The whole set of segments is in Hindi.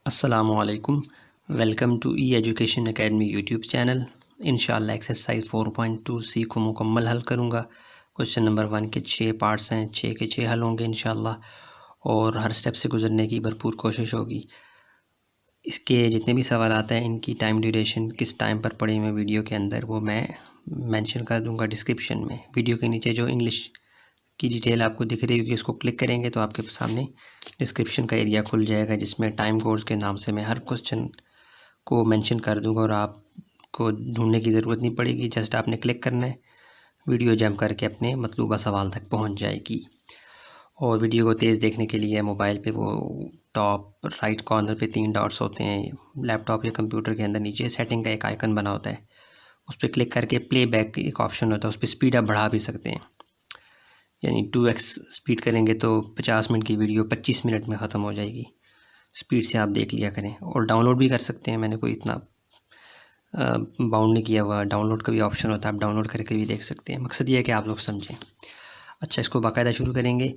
अस्सलामुअलैकुम। Welcome to E education academy YouTube channel. इंशाल्लाह एक्सरसाइज 4.2 सी को मुकम्मल हल करूँगा। क्वेश्चन नंबर 1 के 6 पार्ट्स हैं, 6 के 6 हल होंगे इंशाल्लाह, और हर स्टेप से गुजरने की भरपूर कोशिश होगी। इसके जितने भी सवाल आते हैं इनकी टाइम ड्यूरेशन किस टाइम पर पड़ी मैं वीडियो के अंदर वो मैं मेंशन कर दूंगा डिस्क्रिप्शन में। वीडियो के नीचे जो इंग्लिश की डिटेल आपको दिख रही होगी उसको क्लिक करेंगे तो आपके सामने डिस्क्रिप्शन का एरिया खुल जाएगा, जिसमें टाइम कोड्स के नाम से मैं हर क्वेश्चन को मेंशन कर दूंगा और आपको ढूंढने की ज़रूरत नहीं पड़ेगी। जस्ट आपने क्लिक करना है, वीडियो जंप करके अपने मतलूबा सवाल तक पहुंच जाएगी। और वीडियो को तेज़ देखने के लिए मोबाइल पे वो टॉप राइट कॉर्नर पे 3 डॉट्स होते हैं। लैपटॉप या कंप्यूटर के अंदर नीचे सेटिंग का एक आइकन बना होता है, उस पर क्लिक करके प्ले बैक एक ऑप्शन होता है, उस पर स्पीड आप बढ़ा भी सकते हैं। यानी 2x स्पीड करेंगे तो 50 मिनट की वीडियो 25 मिनट में ख़त्म हो जाएगी। स्पीड से आप देख लिया करें, और डाउनलोड भी कर सकते हैं। मैंने कोई इतना बाउंड नहीं किया हुआ, डाउनलोड का भी ऑप्शन होता है, आप डाउनलोड करके भी देख सकते हैं। मकसद ये है कि आप लोग समझें। अच्छा, इसको बाकायदा शुरू करेंगे।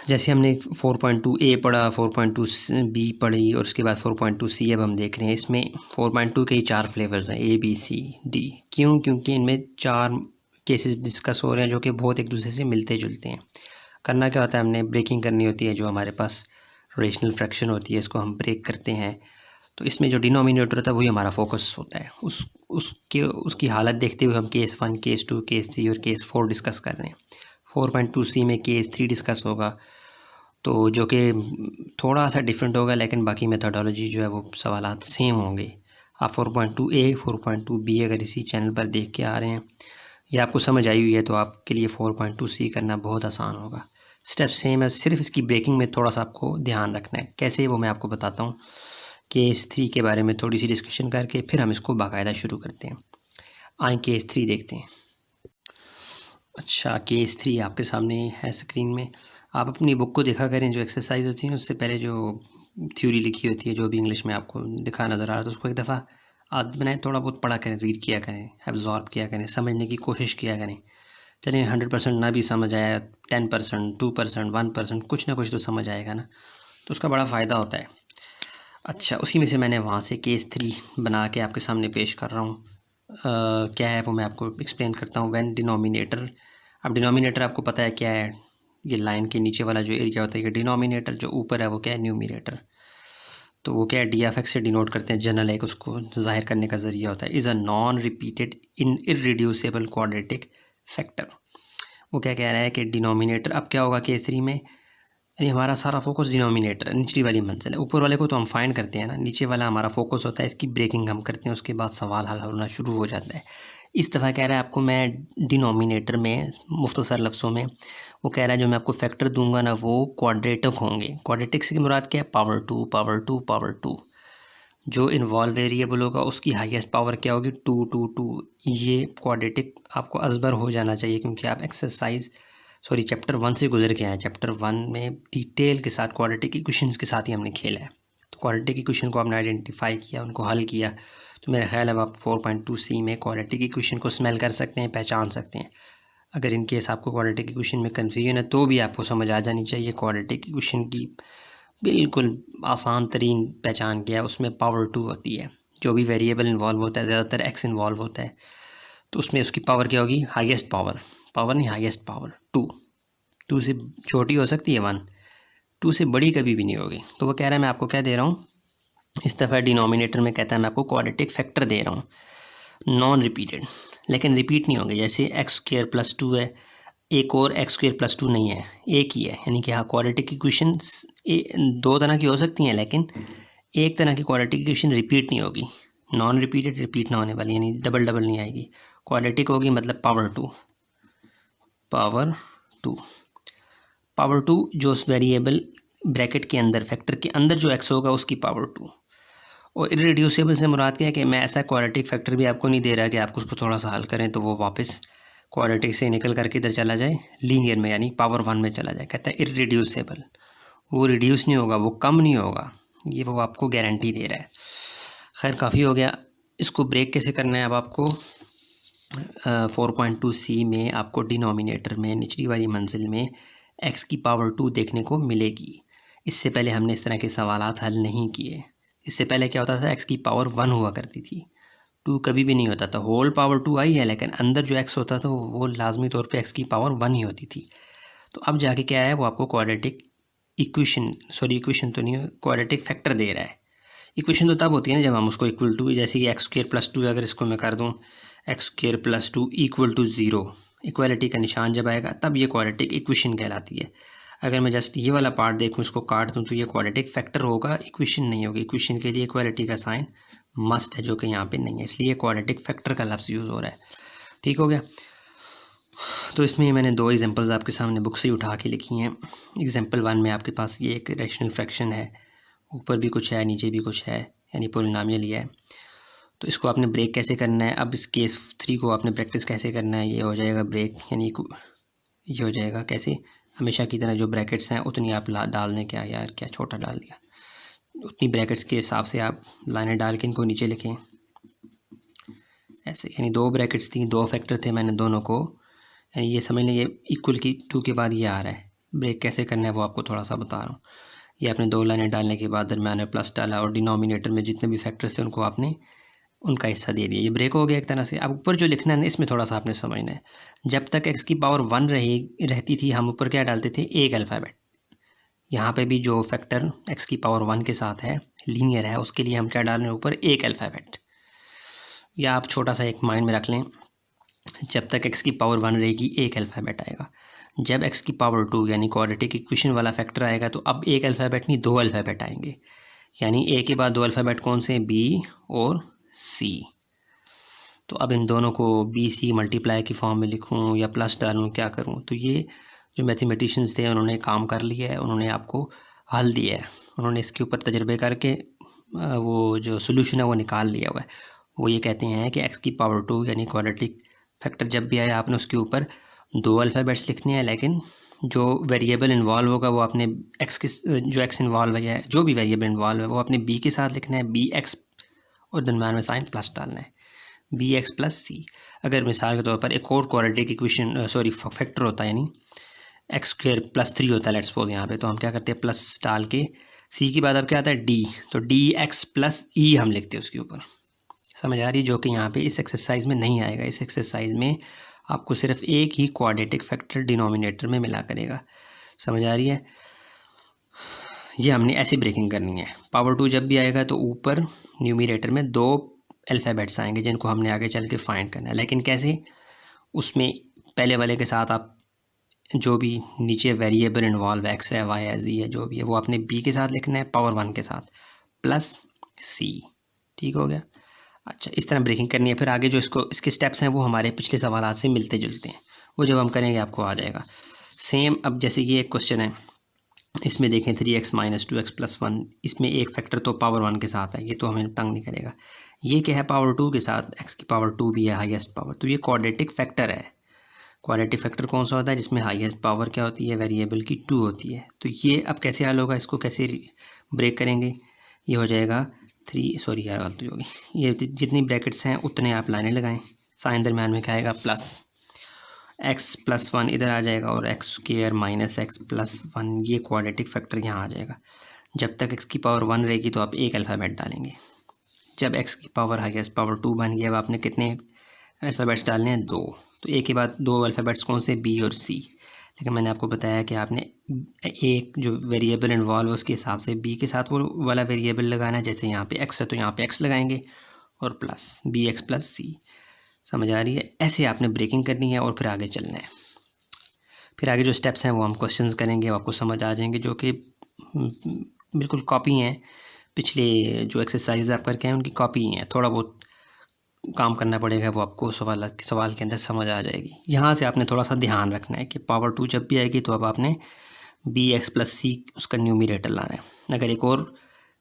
जैसे हमने 4.2 ए पढ़ा, 4.2 बी पढ़ी, और उसके बाद 4.2 सी अब हम देख रहे हैं। इसमें 4.2 के ही 4 फ्लेवर्स हैं, ए बी सी डी। क्यों? क्योंकि इनमें 4 केसेस डिस्कस हो रहे हैं जो कि बहुत एक दूसरे से मिलते जुलते हैं। करना क्या होता है, हमने ब्रेकिंग करनी होती है। जो हमारे पास रेशनल फ्रैक्शन होती है इसको हम ब्रेक करते हैं। तो इसमें जो डिनोमिनेटर होता है वही हमारा फोकस होता है। उसकी हालत देखते हुए हम केस 1, केस 2, केस 3 और केस 4 डिस्कस कर रहे हैं। 4.2 सी में केस 3 डिस्कस होगा, तो जो कि थोड़ा सा डिफरेंट होगा, लेकिन बाकी मेथोडोलॉजी जो है वो सवालात सेम होंगे। आप 4.2 ए 4.2 बी अगर इसी चैनल पर देख के आ रहे हैं या आपको समझ आई हुई है तो आपके लिए 4.2 सी करना बहुत आसान होगा। स्टेप सेम है, सिर्फ इसकी ब्रेकिंग में थोड़ा सा आपको ध्यान रखना है। कैसे, वो मैं आपको बताता हूँ। केस 3 के बारे में थोड़ी सी डिस्कशन करके फिर हम इसको बाकायदा शुरू करते हैं। आए केस 3 देखते हैं। अच्छा, केस 3 आपके सामने है स्क्रीन में। आप अपनी बुक को देखा करें, जो एक्सरसाइज होती है उससे पहले जो थ्योरी लिखी होती है, जो भी इंग्लिश में आपको दिखा नज़र आ रहा है, तो उसको एक दफ़ा आदत बनाएं, थोड़ा बहुत पढ़ा करें, रीड किया करें, एब्जॉर्ब किया करें, समझने की कोशिश किया करें। चलिए 100% ना भी समझ आया, 10%, 2%, 1%, कुछ ना कुछ तो समझ आएगा ना, तो उसका बड़ा फ़ायदा होता है। अच्छा, उसी में से मैंने वहाँ से केस 3 बना के आपके सामने पेश कर रहा हूँ। क्या है वो मैं आपको एक्सप्लेन करता हूँ। व्हेन डिनोमिनेटर, अब डिनोमिनेटर आपको पता है क्या है। ये लाइन के नीचे वाला जो एरिया होता है ये डिनोमिनेटर, जो ऊपर है वो क्या है, न्यूमिनेटर। तो वो क्या है, डी एफ एक्स से डिनोट करते हैं। जनरल एक उसको जाहिर करने का ज़रिया होता है। Is a non repeated in irreducible quadratic factor. वो क्या कह रहा है कि डिनोमिनेटर, अब क्या होगा केस 3 में, यानी हमारा सारा फोकस डिनोमिनेटर निचली वाली मंजिल है। ऊपर वाले को तो हम फाइंड करते हैं ना, नीचे वाला हमारा फोकस होता है, इसकी ब्रेकिंग हम करते हैं, उसके बाद सवाल हल होना शुरू हो जाता है। इस दफ़ा कह रहा है आपको मैं डिनोमिनेटर में, मुख्तसर लफ्ज़ों में वो कह रहा है जो मैं आपको फैक्टर दूंगा ना वो क्वाड्रेटिक होंगे। क्वाड्रेटिक से मुराद क्या है, पावर 2 पावर 2 पावर 2। जो इन्वॉल्व वेरिएबल होगा उसकी हाईएस्ट पावर क्या होगी, 2 2 2। ये क्वाड्रेटिक आपको अजबर हो जाना चाहिए, क्योंकि आप चैप्टर 1 से गुजर के आए। चैप्टर 1 में डिटेल के साथ क्वाड्रेटिक इक्वेशंस के साथ ही हमने खेला है। तो क्वाड्रेटिक इक्वेशन को आपने आइडेंटिफाई किया, उनको हल किया, तो मेरा ख्याल है आप 4.2 सी में क्वाड्रेटिक इक्वेशन को स्मेल कर सकते हैं, पहचान सकते हैं। अगर इन केस आपको क्वाड्रेटिक इक्वेशन में कन्फ्यूजन है तो भी आपको समझ आ जानी चाहिए क्वाड्रेटिक इक्वेशन की बिल्कुल आसान तरीन पहचान क्या है। उसमें पावर 2 होती है। जो भी वेरिएबल इन्वॉल्व होता है, ज़्यादातर एक्स इन्वॉल्व होता है, तो उसमें उसकी पावर क्या होगी, हाईएस्ट पावर, पावर नहीं हाईएस्ट पावर 2। 2 से छोटी हो सकती है 1, 2 से बड़ी कभी भी नहीं होगी। तो वो कह रहा है मैं आपको क्या दे रहा हूँ, इस दफ़ा डिनोमिनेटर में कहता है मैं आपको क्वाड्रेटिक फैक्टर दे रहा हूँ, नॉन रिपीटेड, लेकिन रिपीट नहीं होंगे। जैसे x² + 2 है, एक और x² + 2 नहीं है, एक ही है। यानी कि हाँ, क्वाड्रेटिक इक्वेशन 2 तरह की हो सकती हैं, लेकिन एक तरह की क्वाड्रेटिक इक्वेशन रिपीट नहीं होगी। नॉन रिपीटेड रिपीट ना होने वाली, यानी डबल डबल नहीं आएगी। क्वाड्रेटिक होगी मतलब पावर 2, पावर 2, पावर 2। जो उस वेरिएबल ब्रैकेट के अंदर, फैक्टर के अंदर जो x होगा उसकी पावर 2। और इररिड्यूसिबल से मुराद क्या है कि मैं ऐसा क्वाड्रेटिक फैक्टर भी आपको नहीं दे रहा कि आपको उसको थोड़ा सा हल करें तो वो वापस क्वाड्रेटिक से निकल करके इधर चला जाए लीनियर में, यानी पावर 1 में चला जाए। कहता है इररिड्यूसिबल, वो रिड्यूस नहीं होगा, वो कम नहीं होगा, ये वो आपको गारंटी दे रहा है। खैर, काफ़ी हो गया। इसको ब्रेक कैसे करना है अब आपको। 4.2 सी में आपको डिनोमिनेटर में निचली वाली मंजिल में x की पावर 2 देखने को मिलेगी। इससे पहले हमने इस तरह के सवालात हल नहीं किए। इससे पहले क्या होता था, एक्स की पावर 1 हुआ करती थी, 2 कभी भी नहीं होता था। होल पावर 2 आई है, लेकिन अंदर जो एक्स होता था वो लाजमी तौर पे एक्स की पावर 1 ही होती थी। तो अब जाके क्या है, वो आपको क्वाड्रेटिक इक्वेशन तो नहीं, क्वाड्रेटिक फैक्टर दे रहा है। इक्वेशन तो तब होती है ना जब हम उसको इक्वल टू, जैसे कि एक्स स्क्वायर प्लस 2, अगर इसको मैं कर दूँ x square plus 2 equal to 0, equality का निशान जब आएगा तब ये क्वाड्रेटिक इक्वेशन कहलाती है। अगर मैं जस्ट ये वाला पार्ट देखूँ, इसको काट दूँ, तो ये क्वाड्रेटिक फैक्टर होगा, इक्वेशन नहीं होगी। इक्वेशन के लिए इक्वालिटी का साइन मस्ट है, जो कि यहाँ पे नहीं है, इसलिए क्वाड्रेटिक फैक्टर का लफ्ज़ यूज़ हो रहा है। ठीक हो गया। तो इसमें मैंने 2 एग्जांपल्स आपके सामने बुक से ही उठा के लिखी हैं। एग्जांपल 1 में आपके पास ये एक रैशनल फ्रैक्शन है, ऊपर भी कुछ है नीचे भी कुछ है, यानी पॉलिनोमियल ही है। तो इसको आपने ब्रेक कैसे करना है, अब इस केस 3 को आपने प्रैक्टिस कैसे करना है। ये हो जाएगा ब्रेक, यानी ये हो जाएगा कैसे, हमेशा की तरह जो ब्रैकेट्स हैं उतनी आप डाल दें। क्या यार, क्या छोटा डाल दिया, उतनी ब्रैकेट्स के हिसाब से आप लाइनें डाल के इनको नीचे लिखें ऐसे। यानी 2 ब्रैकेट्स थी, 2 फैक्टर थे, मैंने दोनों को, यानी ये समझ लें ये इक्वल की 2 के बाद ये आ रहा है। ब्रेक कैसे करना है वो आपको थोड़ा सा बता रहा हूँ। ये आपने 2 लाइनें डालने के बाद दरम्यान में प्लस डाला और डिनोमिनेटर में जितने भी फैक्टर्स थे उनको आपने उनका हिस्सा दे दिया। ये ब्रेक हो गया एक तरह से। अब ऊपर जो लिखना है ना, इसमें थोड़ा सा आपने समझना है। जब तक एक्स की पावर 1 रहती थी, हम ऊपर क्या डालते थे, एक अल्फ़ाबेट। यहाँ पे भी जो फैक्टर एक्स की पावर 1 के साथ है, लीनियर है, उसके लिए हम क्या डाल रहे हैं, ऊपर एक अल्फ़ाबेट। या आप छोटा सा एक माइंड में रख लें, जब तक एक्स की पावर 1 रहेगी एक अल्फ़ाबेट आएगा। जब एक्स की पावर 2 यानी क्वाड्रेटिक इक्वेशन वाला फैक्टर आएगा, तो अब एक अल्फ़ाबेट नहीं 2 अल्फ़ाबेट आएंगे। यानी ए के बाद 2 अल्फ़ाबेट कौन से, बी और सी। तो अब इन दोनों को बी सी मल्टीप्लाई की फॉर्म में लिखूं या प्लस डालूं, क्या करूं। तो ये जो मैथमेटिशियंस थे उन्होंने काम कर लिया है, उन्होंने आपको हल दिया है, उन्होंने इसके ऊपर तजर्बे करके वो जो सोल्यूशन है वो निकाल लिया हुआ है। वो ये कहते हैं कि एक्स की पावर 2 यानी क्वाड्रेटिक फैक्टर जब भी आए आपने उसके ऊपर 2 अल्फ़ाबेट्स लिखने हैं, लेकिन जो वेरिएबल इन्वॉल्व होगा वो आपने एक्स के, जो एक्स इन्वॉल्व है, जो भी वेरिएबल इन्वॉल्व है वो आपने बी के साथ लिखना है, बी एक्स और दरम्यान में साइन प्लस डालना है, बी एक्स प्लस सी। अगर मिसाल के तौर पर एक और क्वाड्रेटिक इक्वेशन फैक्टर होता है, यानी एक्स स्क्वायर प्लस 3 होता है लेट्स सपोज यहाँ पे, तो हम क्या करते हैं, प्लस डाल के सी के बाद अब क्या आता है, डी, तो डी एक्स प्लस ई हम लिखते हैं उसके ऊपर। समझ आ रही है, जो कि यहाँ पे इस एक्सरसाइज में नहीं आएगा। इस एक्सरसाइज में आपको सिर्फ एक ही क्वाड्रेटिक फैक्टर डिनोमिनेटर में मिला करेगा। समझ आ रही है, ये हमने ऐसी ब्रेकिंग करनी है। पावर 2 जब भी आएगा तो ऊपर न्यूमिनेटर में 2 अल्फ़ाबेट्स आएंगे जिनको हमने आगे चल के फाइंड करना है। लेकिन कैसे, उसमें पहले वाले के साथ आप जो भी नीचे वेरिएबल इन्वॉल्व एक्स है, वाई है, जी है, जो भी है वो आपने बी के साथ लिखना है, पावर 1 के साथ प्लस सी। ठीक हो गया। अच्छा, इस तरह ब्रेकिंग करनी है। फिर आगे जो इसके स्टेप्स हैं वो हमारे पिछले सवालात से मिलते जुलते हैं, वो जब हम करेंगे आपको आ जाएगा सेम। अब जैसे ये एक क्वेश्चन है, इसमें देखें 3x माइनस 2x प्लस 1, इसमें एक फैक्टर तो पावर 1 के साथ है, ये तो हमें तंग नहीं करेगा। ये क्या है, पावर 2 के साथ x की पावर 2 भी है, हाईएस्ट पावर, तो ये क्वाड्रेटिक फैक्टर है। क्वाड्रेटिक फैक्टर कौन सा होता है, जिसमें हाईएस्ट पावर क्या होती है, वेरिएबल की 2 होती है। तो ये अब कैसे हल होगा, इसको कैसे ब्रेक करेंगे। ये हो जाएगा 3, सॉरी यार गलती होगी, ये जितनी ब्रैकेट्स हैं उतने आप लाइनें लगाएं, साइन दरम्यान में क्या आएगा, प्लस एक्स प्लस 1 इधर आ जाएगा और x square minus x plus 1, ये क्वाड्रेटिक फैक्टर यहाँ आ जाएगा। जब तक एक्स की पावर 1 रहेगी तो आप एक अल्फ़ाबेट डालेंगे। जब एक्स की पावर हाईएस्ट पावर 2 बन गया, अब आपने कितने अल्फ़ाबेट्स डालने हैं, 2। तो ए के बाद 2 अल्फ़ाबेट्स कौन से, बी और सी। लेकिन मैंने आपको बताया कि आपने एक जो वेरिएबल इन्वॉल्व है उसके हिसाब से बी के साथ वो वाला वेरिएबल लगाना है। जैसे यहाँ पे एक्स है तो यहाँ पे एक्स लगाएंगे और प्लस बी एक्स प्लस सी। समझ आ रही है, ऐसे आपने ब्रेकिंग करनी है और फिर आगे चलना है। फिर आगे जो स्टेप्स हैं वो हम क्वेश्चंस करेंगे, आपको समझ आ जाएंगे, जो कि बिल्कुल कॉपी हैं, पिछले जो एक्सरसाइज आप करके हैं उनकी कॉपी हैं। थोड़ा बहुत काम करना पड़ेगा, वो आपको सवाल के अंदर समझ आ जाएगी। यहाँ से आपने थोड़ा सा ध्यान रखना है कि पावर 2 जब भी आएगी तो अब आपने बी एक्स प्लस सी उसका न्यूमिनेटर लाना है। अगर एक और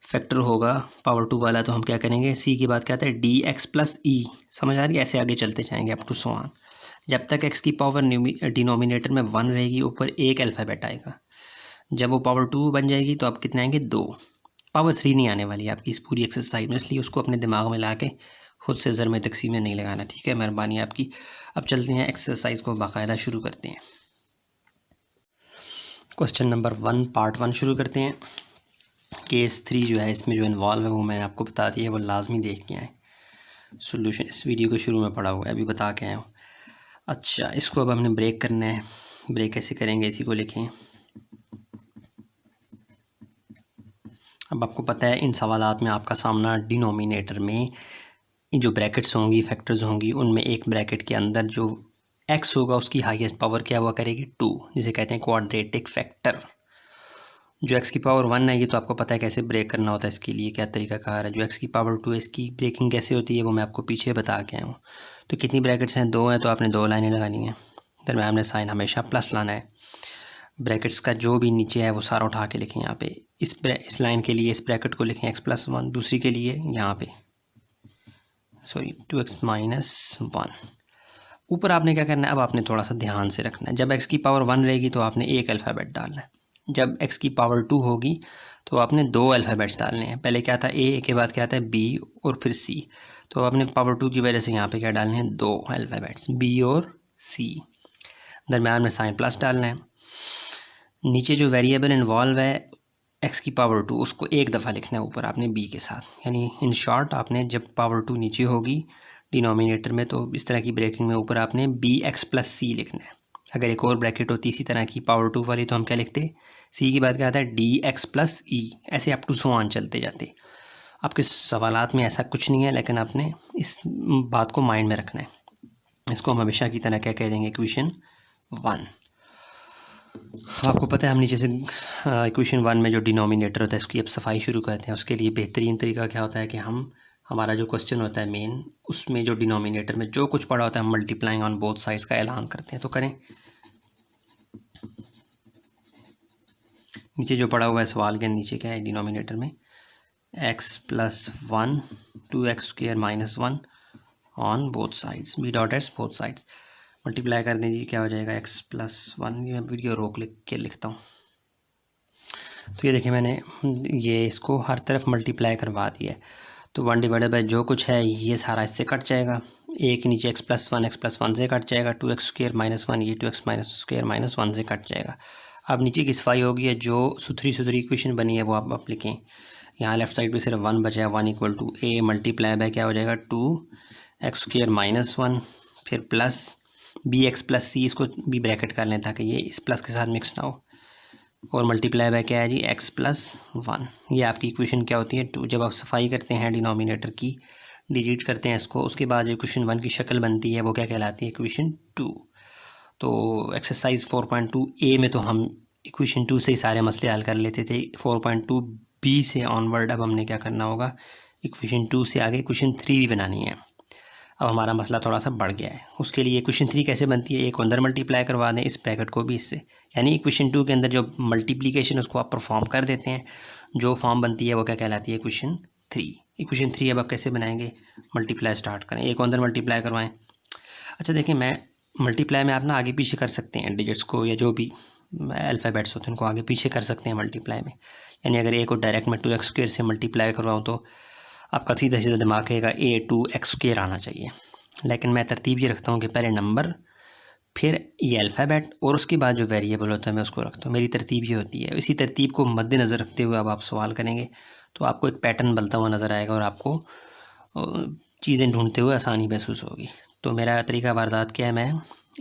फैक्टर होगा पावर 2 वाला तो हम क्या करेंगे, सी के बाद क्या आता है, डी एक्स प्लस ई। समझ आ रही है, ऐसे आगे चलते जाएंगे अप टू सो ऑन। जब तक एक्स की पावर डिनोमिनेटर में 1 रहेगी, ऊपर एक अल्फ़ाबेट आएगा। जब वो पावर 2 बन जाएगी तो आप कितने आएंगे, 2। पावर 3 नहीं आने वाली आपकी इस पूरी एक्सरसाइज में, इसलिए उसको अपने दिमाग में ला के खुद से ज़र में तकसीम में नहीं लगाना। ठीक है, मेहरबानी आपकी। अब चलते हैं एक्सरसाइज को बाकायदा शुरू करते हैं। क्वेश्चन नंबर 1 पार्ट 1 शुरू करते हैं। केस 3 जो है इसमें जो इन्वॉल्व है वो मैंने आपको बता दिया है, वो लाजमी देख के आए। सोल्यूशन इस वीडियो को शुरू में पढ़ा हुआ है, अभी बता के आया हूँ। अच्छा, इसको अब हमने ब्रेक करना है। ब्रेक कैसे करेंगे, इसी को लिखें। अब आपको पता है इन सवालात में आपका सामना डिनोमिनेटर में जो ब्रैकेट्स होंगी, फैक्टर्स होंगी, उनमें एक ब्रैकेट के अंदर जो एक्स होगा उसकी हाईएस्ट पावर क्या हुआ करेगी 2, जिसे कहते हैं क्वाड्रेटिक फैक्टर। जो एक्स की पावर 1 है ये तो आपको पता है कैसे ब्रेक करना होता है, इसके लिए क्या तरीकाकार है। जो एक्स की पावर 2 है इसकी ब्रेकिंग कैसे होती है वो मैं आपको पीछे बता के आया हूँ। तो कितनी ब्रैकेट्स हैं, 2 हैं, तो आपने 2 लाइनें लगानी है। दरम्यान में साइन हमेशा प्लस लाना है। ब्रैकेट्स का जो भी नीचे है वो सारा उठा के लिखें यहाँ पे। इस लाइन के लिए इस ब्रैकेट को लिखें x+1, दूसरी के लिए यहाँ पे 2x-1। ऊपर आपने क्या करना है, अब आपने थोड़ा सा ध्यान से रखना है। जब x की पावर 1 रहेगी तो आपने एक अल्फ़ाबेट डालना है। जब x की पावर 2 होगी तो आपने 2 अल्फ़ाबेट्स डालने हैं। पहले क्या था a के बाद क्या था b और फिर c। तो आपने पावर 2 की वजह से यहाँ पे क्या डालने हैं, 2 अल्फ़ाबेट्स b और c। दरम्यान में साइन प्लस डालना है। नीचे जो वेरिएबल इन्वॉल्व है x की पावर 2 उसको एक दफ़ा लिखना है ऊपर आपने b के साथ। यानी इन शॉर्ट आपने जब पावर 2 नीचे होगी डिनोमिनेटर में तो इस तरह की ब्रेकिंग में ऊपर आपने bx+c लिखना है। अगर एक और ब्रैकेट होती इसी तरह की पावर 2 वाली तो हम क्या लिखते, c की बाद क्या आता है dx+e, ऐसे अप टू सो ऑन चलते जाते। आपके सवालात में ऐसा कुछ नहीं है, लेकिन आपने इस बात को माइंड में रखना है। इसको हम हमेशा की तरह क्या कह देंगे, इक्वेशन 1। आपको पता है हम नीचे से इक्वेशन 1 में जो डिनोमिनेटर होता है इसकी अब सफाई शुरू करते हैं। उसके लिए बेहतरीन तरीका क्या होता है कि हमारा जो क्वेश्चन होता है मेन, उसमें जो डिनोमिनेटर में जो कुछ पड़ा होता है हम मल्टीप्लाइंग ऑन बोथ साइड्स का ऐलान करते हैं। तो करें, नीचे जो पड़ा हुआ है सवाल के नीचे क्या है डिनोमिनेटर में, x+1 2x² -1 on both sides, b dot S both sides. Multiply कर दीजिए, क्या हो जाएगा x+1। ये मैं वीडियो रोक के लिखता हूँ। तो ये देखिए मैंने ये इसको हर तरफ मल्टीप्लाई करवा दिया है। तो 1 डिवाइडेड बाई जो कुछ है ये सारा इससे कट जाएगा। एक नीचे x+1 से कट जाएगा, 2x² -1 ये 2x² -1 से कट जाएगा। अब नीचे की सफाई होगी है, जो सुथरी इक्वेशन बनी है वो आप लिखें। यहाँ लेफ्ट साइड पे सिर्फ 1 बचा है, 1 = a मल्टीप्लाई बाय क्या हो जाएगा 2x² -1 फिर प्लस bx+c, इसको भी ब्रैकेट कर लें ताकि ये इस प्लस के साथ मिक्स ना हो, और मल्टीप्लाई बाय क्या है जी x+1। ये आपकी इक्वेशन क्या होती है 2। जब आप सफाई करते हैं डिनोमिनेटर की, डिलीट करते हैं इसको, उसके बाद जो इक्वेशन 1 की शक्ल बनती है वो क्या कहलाती है, इक्वेशन 2। तो एक्सरसाइज 4.2 ए में तो हम इक्वेशन 2 से ही सारे मसले हल कर लेते थे। 4.2 बी से ऑनवर्ड अब हमने क्या करना होगा, इक्वेशन 2 से आगे इक्वेशन 3 भी बनानी है। अब हमारा मसला थोड़ा सा बढ़ गया है। उसके लिए इक्वेशन 3 कैसे बनती है, एक अंदर मल्टीप्लाई करवा दें इस ब्रैकेट को भी इससे, यानी इक्वेशन 2 के अंदर जो मल्टीप्लिकेशन उसको आप परफॉर्म कर देते हैं, जो फॉर्म बनती है वो क्या कहलाती है, इक्वेशन 3। इक्वेशन 3 अब आप कैसे बनाएंगे, मल्टीप्लाई स्टार्ट करें, एक अंदर मल्टीप्लाई करवाएं। अच्छा देखिए, मैं मल्टीप्लाई में आप ना आगे पीछे कर सकते हैं डिजिट्स को, या जो भी अल्फ़ाबेट्स होते हैं उनको आगे पीछे कर सकते हैं मल्टीप्लाई में। यानी अगर ए को डायरेक्ट मैं 2x² से मल्टीप्लाई करवाऊँ तो आपका सीधा सीधा दिमाग कहेगा a 2x² आना चाहिए। लेकिन मैं तरतीब ये रखता हूँ कि पहले नंबर, फिर ये अल्फ़ाबेट, और उसके बाद जो वेरिएबल होता है मैं उसको रखता हूँ। मेरी तरतीब ये होती है। इसी तरतीब को मद्देनज़र रखते हुए अब आप सवाल करेंगे तो आपको एक पैटर्न बनता हुआ नज़र आएगा और आपको चीज़ें ढूंढते हुए आसानी महसूस होगी। तो मेरा तरीका वारदात क्या है, मैं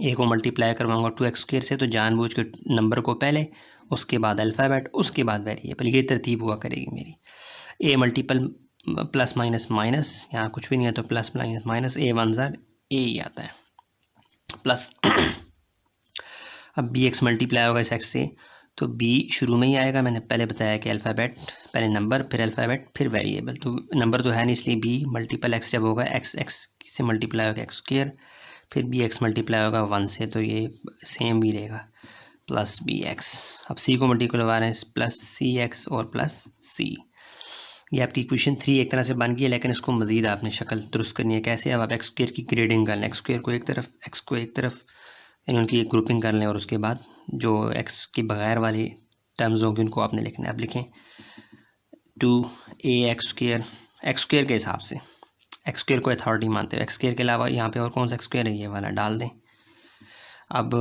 a को मल्टीप्लाई करवाऊँगा 2x² से, तो जानबूझ के नंबर को पहले, उसके बाद अल्फ़ाबेट, उसके बाद वेरिएबल, ये तरतीब हुआ करेगी मेरी। a multiple plus minus minus, यहाँ कुछ भी नहीं है तो प्लस माइनस माइनस, a 1 ज़ार a ही आता है प्लस। अब bx मल्टीप्लाई होगा इस x से, तो b शुरू में ही आएगा। मैंने पहले बताया कि अल्फ़ाबेट पहले नंबर, फिर अल्फ़ाबेट, फिर वेरिएबल। तो नंबर तो है नहीं, इसलिए b मल्टीपल x जब होगा x से मल्टीप्लाई होगा x², फिर bx मल्टीप्लाई होगा 1 से, तो ये सेम भी रहेगा प्लस bx। अब c को मल्टीप्लाई करवा रहे हैं प्लस cx और प्लस c। ये आपकी इक्वेशन 3 एक तरह से बन गई है, लेकिन इसको मज़ीद आपने शक्ल दुरुस्त करनी है। कैसे, अब आप x² की ग्रेडिंग कर लें, x² को एक तरफ, x को एक तरफ, यानी उनकी ग्रुपिंग कर लें, और उसके बाद जो x के बगैर वाली टर्म्स होंगी उनको आपने लिखना है। अब लिखें 2ax², x² के हिसाब से, x² को अथॉरिटी मानते हो, x² के अलावा यहाँ पे और कौन सा x² है ये वाला डाल दें। अब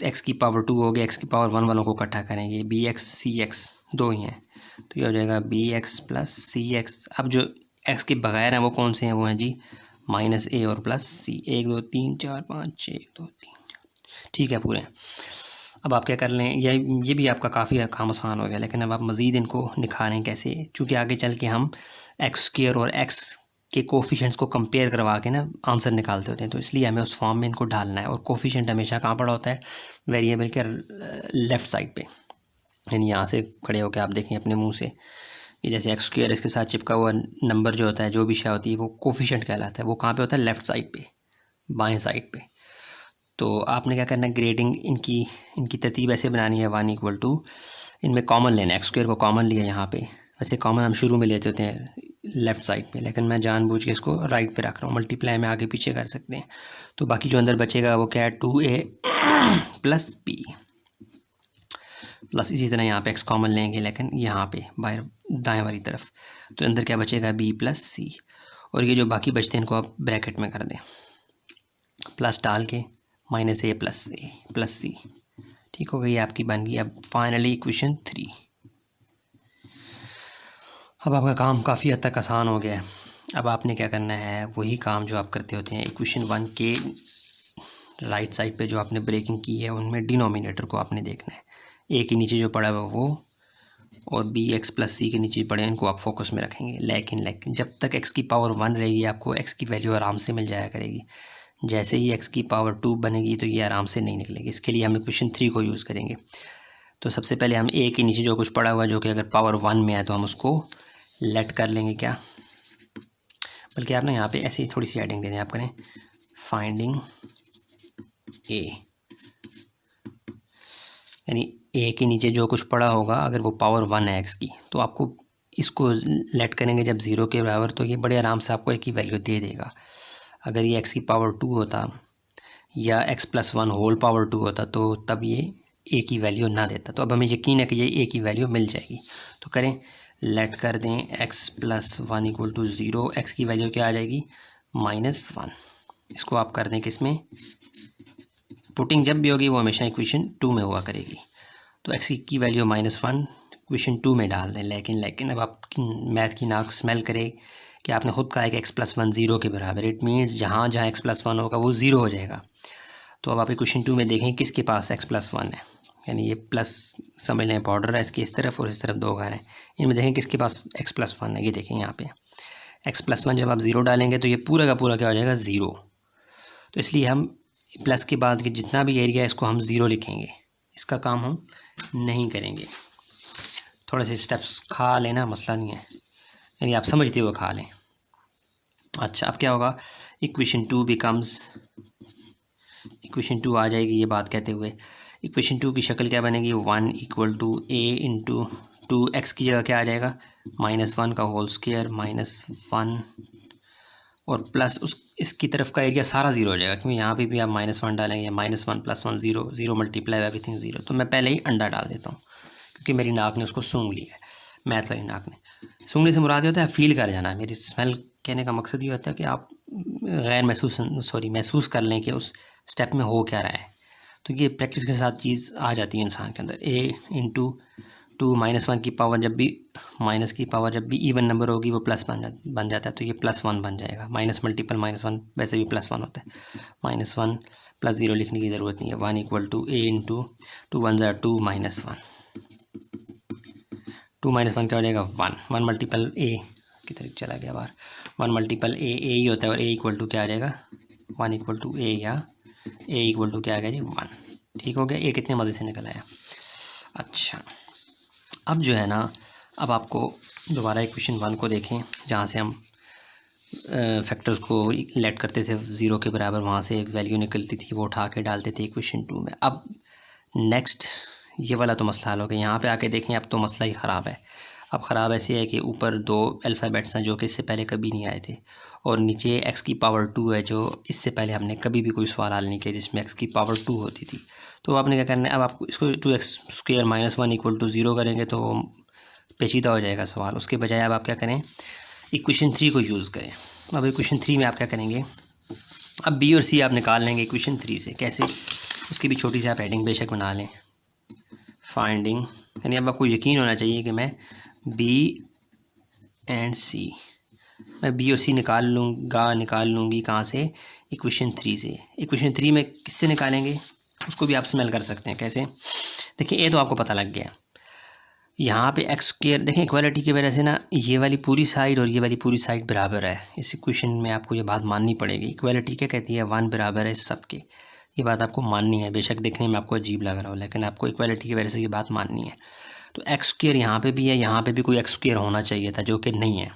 x की पावर 2 हो गया, x की पावर 1 वालों को इकट्ठा करेंगे, bx cx दो ही हैं, तो ये हो जाएगा bx प्लस cx। अब जो x के बगैर हैं वो कौन से हैं, वो हैं जी माइनस a और प्लस c। 1 2 3 4 5 6 1 2 3 4, ठीक है पूरे। अब आप क्या कर लें, ये भी आपका काफ़ी काम आसान हो गया, लेकिन अब आप मज़ीद इनको निखारें कैसे, चूँकि आगे चल के हम एक्स स्क्वायर और एक्स के कोफिशेंट्स को कंपेयर करवा के ना आंसर निकालते होते हैं, तो इसलिए हमें उस फॉर्म में इनको डालना है। और कोफिशेंट हमेशा कहाँ पड़ा होता है, वेरिएबल के लेफ़्ट साइड पे, यानी यहाँ से खड़े होकर आप देखें अपने मुंह से कि जैसे एक्स स्क्वायर इसके साथ चिपका हुआ नंबर जो होता है, जो भी शय होती है, वो कोफिशेंट कहलाता है। वो कहाँ पे होता है, लेफ़्ट साइड पे, बाएं साइड पे। तो आपने क्या करना है, ग्रेडिंग इनकी तरतीब ऐसे बनानी है, 1 = 2, इनमें कॉमन लेना है, एक्स स्क्वायर को कॉमन लिया यहाँ पे। वैसे कॉमन हम शुरू में लेते होते हैं लेफ़्ट साइड पे, लेकिन मैं जानबूझ के इसको राइट पे रख रहा हूँ। मल्टीप्लाई में आगे पीछे कर सकते हैं। तो बाकी जो अंदर बचेगा वो क्या है, 2a प्लस b प्लस, इसी तरह यहाँ पे x कॉमन लेंगे, लेकिन यहाँ पे बाहर दाएं वाली तरफ, तो अंदर क्या बचेगा, b प्लस c। और ये जो बाकी बचते हैं इनको आप ब्रैकेट में कर दें, प्लस डाल के माइनस a प्लस c। ठीक हो गई, आपकी बन गई अब फाइनली इक्वेशन 3। अब आपका काम काफ़ी हद तक आसान हो गया है। अब आपने क्या करना है, वही काम जो आप करते होते हैं इक्वेशन 1 के राइट साइड पे जो आपने ब्रेकिंग की है, उनमें डिनोमिनेटर को आपने देखना है। ए के नीचे जो पड़ा हुआ वो, और बी एक्स प्लस सी के नीचे पड़े, इनको आप फोकस में रखेंगे। लेकिन जब तक एक्स की पावर 1 रहेगी, आपको एक्स की वैल्यू आराम से मिल जाया करेगी। जैसे ही एक्स की पावर 2 बनेगी तो ये आराम से नहीं निकलेगी। इसके लिए हम इक्वेशन 3 को यूज़ करेंगे। तो सबसे पहले हम ए के नीचे जो कुछ पड़ा हुआ, जो कि अगर पावर 1 में है, तो हम उसको लेट कर लेंगे क्या, बल्कि आप ना यहाँ पे ऐसे ही थोड़ी सी एडिंग दे दें, आप करें फाइंडिंग ए, यानी ए के नीचे जो कुछ पड़ा होगा, अगर वो पावर 1 है एक्स की, तो आपको इसको लेट करेंगे जब 0 के बराबर, तो ये बड़े आराम से आपको ए की वैल्यू दे देगा। अगर ये एक्स की पावर 2 होता या एक्स प्लस 1 होल पावर 2 होता, तो तब ये ए की वैल्यू ना देता। तो अब हमें यकीन है कि ये ए की वैल्यू मिल जाएगी। तो करें, लेट कर दें एक्स प्लस 1 = 0। एक्स की वैल्यू क्या आ जाएगी, -1। इसको आप कर दें किसमें, पुटिंग जब भी होगी वो हमेशा इक्वेशन 2 में हुआ करेगी। तो एक्स की वैल्यू -1 इक्वेशन 2 में डाल दें। लेकिन अब आप मैथ की नाक स्मेल करे कि आपने खुद कहा है कि एक्स प्लस 1 0 के बराबर। इट मीन्स जहाँ जहाँ एक्स प्लस 1 होगा वो 0 हो जाएगा। तो अब आप इक्वेशन 2 में देखें किसके पास एक्स प्लस 1 है, यानी ये प्लस समझ लें बॉर्डर है इसकी, इस तरफ और इस तरफ दो घर हैं, इनमें देखें किसके पास एक्स प्लस 1 है। ये देखें यहाँ पे एक्स प्लस 1 जब आप 0 डालेंगे तो ये पूरा का पूरा क्या हो जाएगा, 0। तो इसलिए हम प्लस के बाद के जितना भी एरिया है इसको हम 0 लिखेंगे। इसका काम हम नहीं करेंगे। थोड़े से स्टेप्स खा लेना, मसला नहीं है, यानी आप समझते हुए खा लें। अच्छा, अब क्या होगा, इक्वेशन 2 बिकम्स, इक्वेशन 2 आ जाएगी ये बात कहते हुए। इक्वेशन 2 की शक्ल क्या बनेगी, 1 = a × 2x की जगह क्या आ जाएगा, -1 का होल स्क्वायर -1 और प्लस उस इसकी तरफ का एरिया सारा 0 हो जाएगा, क्योंकि यहाँ पे भी आप -1 डालेंगे, -1 + 1 0 0 मल्टीप्लाई एवरीथिंग 0। तो मैं पहले ही अंडा डाल देता हूँ, क्योंकि मेरी नाक ने उसको सूंघ लिया है, मैथ वाली नाक ने। सूंघने से मुराद होता है फील कर जाना। मेरी स्मेल कहने का मकसद ये होता है कि आप गैर महसूस कर लें कि उस स्टेप में हो क्या रहा है। तो ये प्रैक्टिस के साथ चीज़ आ जाती है इंसान के अंदर। a × 2 -1 की पावर जब भी माइनस की पावर जब भी इवन नंबर होगी वो प्लस बन जाता है, तो ये +1 बन जाएगा। माइनस मल्टीपल -1 वैसे भी +1 होता है। -1 + 0 लिखने की ज़रूरत नहीं है। 1 = a × 2 1 = 2 -1 2 -1 क्या हो जाएगा, 1 1 मल्टीपल a की तरफ चला गया बाहर। 1 मल्टीपल a ही होता है, और a = क्या आ जाएगा, 1 = a या a = क्या आ गया जी, 1। ठीक हो गया, a कितने मज़े से निकल आया। अच्छा, अब जो है ना, अब आपको दोबारा इक्वेशन 1 को देखें, जहाँ से हम फैक्टर्स को लेट करते थे 0 के बराबर, वहाँ से वैल्यू निकलती थी, वो उठा के डालते थे इक्वेशन 2 में। अब नेक्स्ट ये वाला तो मसला हल हो गया। यहाँ पे आके देखें, अब तो मसला ही ख़राब है। अब ख़राब ऐसे है कि ऊपर 2 अल्फ़ाबेट्स हैं जो कि इससे पहले कभी नहीं आए थे, और नीचे x की पावर 2 है, जो इससे पहले हमने कभी भी कोई सवाल हल नहीं किया जिसमें x की पावर 2 होती थी। तो आपने क्या करना है, अब आपको इसको 2x² -1 = 0 करेंगे तो पेचीदा हो जाएगा सवाल। उसके बजाय अब आप क्या करें, इक्वेशन 3 को यूज़ करें। अब इक्वेशन 3 में आप क्या करेंगे, अब b और c आप निकाल लेंगे इक्वेशन 3 से। कैसे, उसकी भी छोटी सी आप हेडिंग बेशक बना लें, फाइंडिंग, यानी अब आपको यकीन होना चाहिए कि मैं बी एंड सी, मैं बी और सी निकाल लूँगी कहाँ से, इक्वेशन 3 से। इक्वेशन 3 में किससे निकालेंगे उसको भी आप स्मेल कर सकते हैं। कैसे, देखिए ये तो आपको पता लग गया। यहाँ पे एक्स स्क्वायर, देखें इक्वालिटी की वजह से ना ये वाली पूरी साइड और ये वाली पूरी साइड बराबर है। इस इक्वेशन में आपको ये बात माननी पड़ेगी। इक्वालिटी क्या कहती है, 1 बराबर है सबके, ये बात आपको माननी है। बेशक देखने में आपको अजीब लग रहा हो, लेकिन आपको इक्वालिटी की वजह से ये बात माननी है। तो एक्स स्क्वायर यहाँ पे भी है, यहाँ पे भी कोई एक्स स्क्वायर होना चाहिए था, जो कि नहीं है।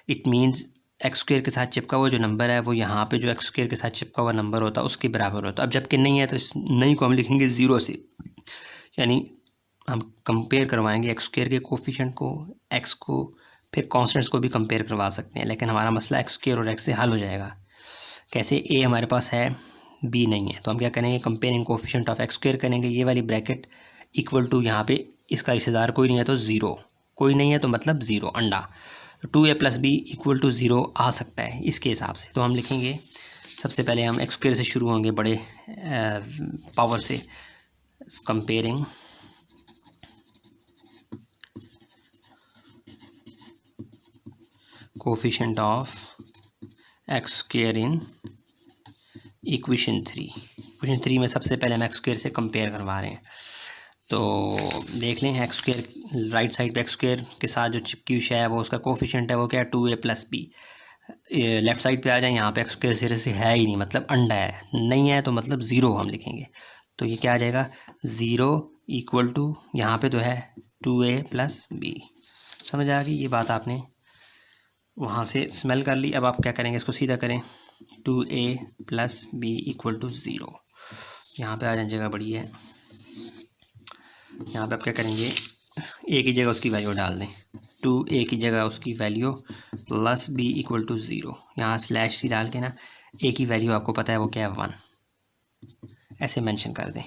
इट मीन्स एक्स स्क्वायर के साथ चिपका हुआ जो नंबर है वो यहाँ पे जो एक्स स्क्वायर के साथ चिपका हुआ नंबर होता है उसके बराबर होता है। अब जबकि नहीं है तो इस नहीं को हम लिखेंगे 0 से, यानी हम कंपेयर करवाएंगे एक्स स्क्वायर के कोफिशिएंट को, एक्स को, फिर कॉन्स्टेंट्स को भी कंपेयर करवा सकते हैं। लेकिन हमारा मसला एक्स स्क्वायर और एक्स से हल हो जाएगा। कैसे, ए हमारे पास है, बी नहीं है, तो हम क्या करेंगे, comparing coefficient of x square करेंगे। ये वाली ब्रैकेट इक्वल टू, यहाँ पे इसका रिश्तेदार कोई नहीं है तो 0, कोई नहीं है तो मतलब 0, अंडा। तो 2a plus B equal to 0 आ सकता है इसके हिसाब से। तो हम लिखेंगे, सबसे पहले हम एक्स स्क्वायर से शुरू होंगे, बड़े पावर से, comparing coefficient of x square in equation 3। Equation 3 में सबसे पहले हम एक्स स्क्वायर से कंपेयर करवा रहे हैं। तो देख लें, एक्स स्क्वायर राइट साइड पे एक्स स्क्वायर के साथ जो चिपकी हुई है वो उसका कोफिशिएंट है, वो क्या है, 2a plus B. Left side पे आ जाए, यहाँ पे एक्स स्क्वायर सिरे से है ही नहीं, मतलब अंडा है, नहीं है तो मतलब 0 हम लिखेंगे। तो ये क्या आ जाएगा, 0 इक्वल टू, यहाँ पे तो है 2a प्लस बी। समझ आ गई ये बात, आपने वहाँ से स्मेल कर ली। अब आप क्या करेंगे, इसको सीधा करें, 2a plus B equal to 0। यहाँ पे आ जाए, जगह बड़ी है, यहाँ पे आप क्या करेंगे, ए की जगह उसकी वैल्यू डाल दें, 2a की जगह उसकी value plus B equal to 0। यहाँ स्लैश सी डाल के ना, ए की वैल्यू आपको पता है वो क्या है, 1, ऐसे मेंशन कर दें।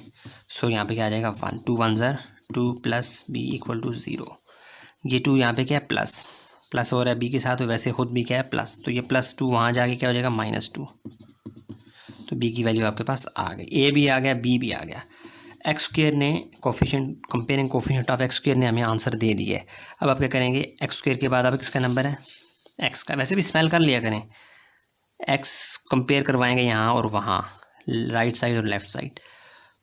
सो यहाँ पे क्या आ जाएगा, 1, 2 1 ज़र 2 प्लस बी इक्वल टू 0। ये 2 यहाँ पे क्या है, प्लस हो रहा है बी के साथ, तो वैसे खुद भी क्या है, प्लस, तो ये +2 वहाँ जाके क्या हो जाएगा, -2। तो बी की वैल्यू आपके पास आ गई, ए भी आ गया, बी भी आ गया। एक्स स्क्वायर ने coefficient, comparing coefficient of x square ने हमें आंसर दे दिया है। अब आप क्या करेंगे, एक्स स्क्वायर के बाद अब किसका नंबर है, एक्स का। वैसे भी स्मेल कर लिया करें, एक्स कंपेयर करवाएंगे यहाँ और वहाँ, राइट साइड और लेफ़्ट साइड।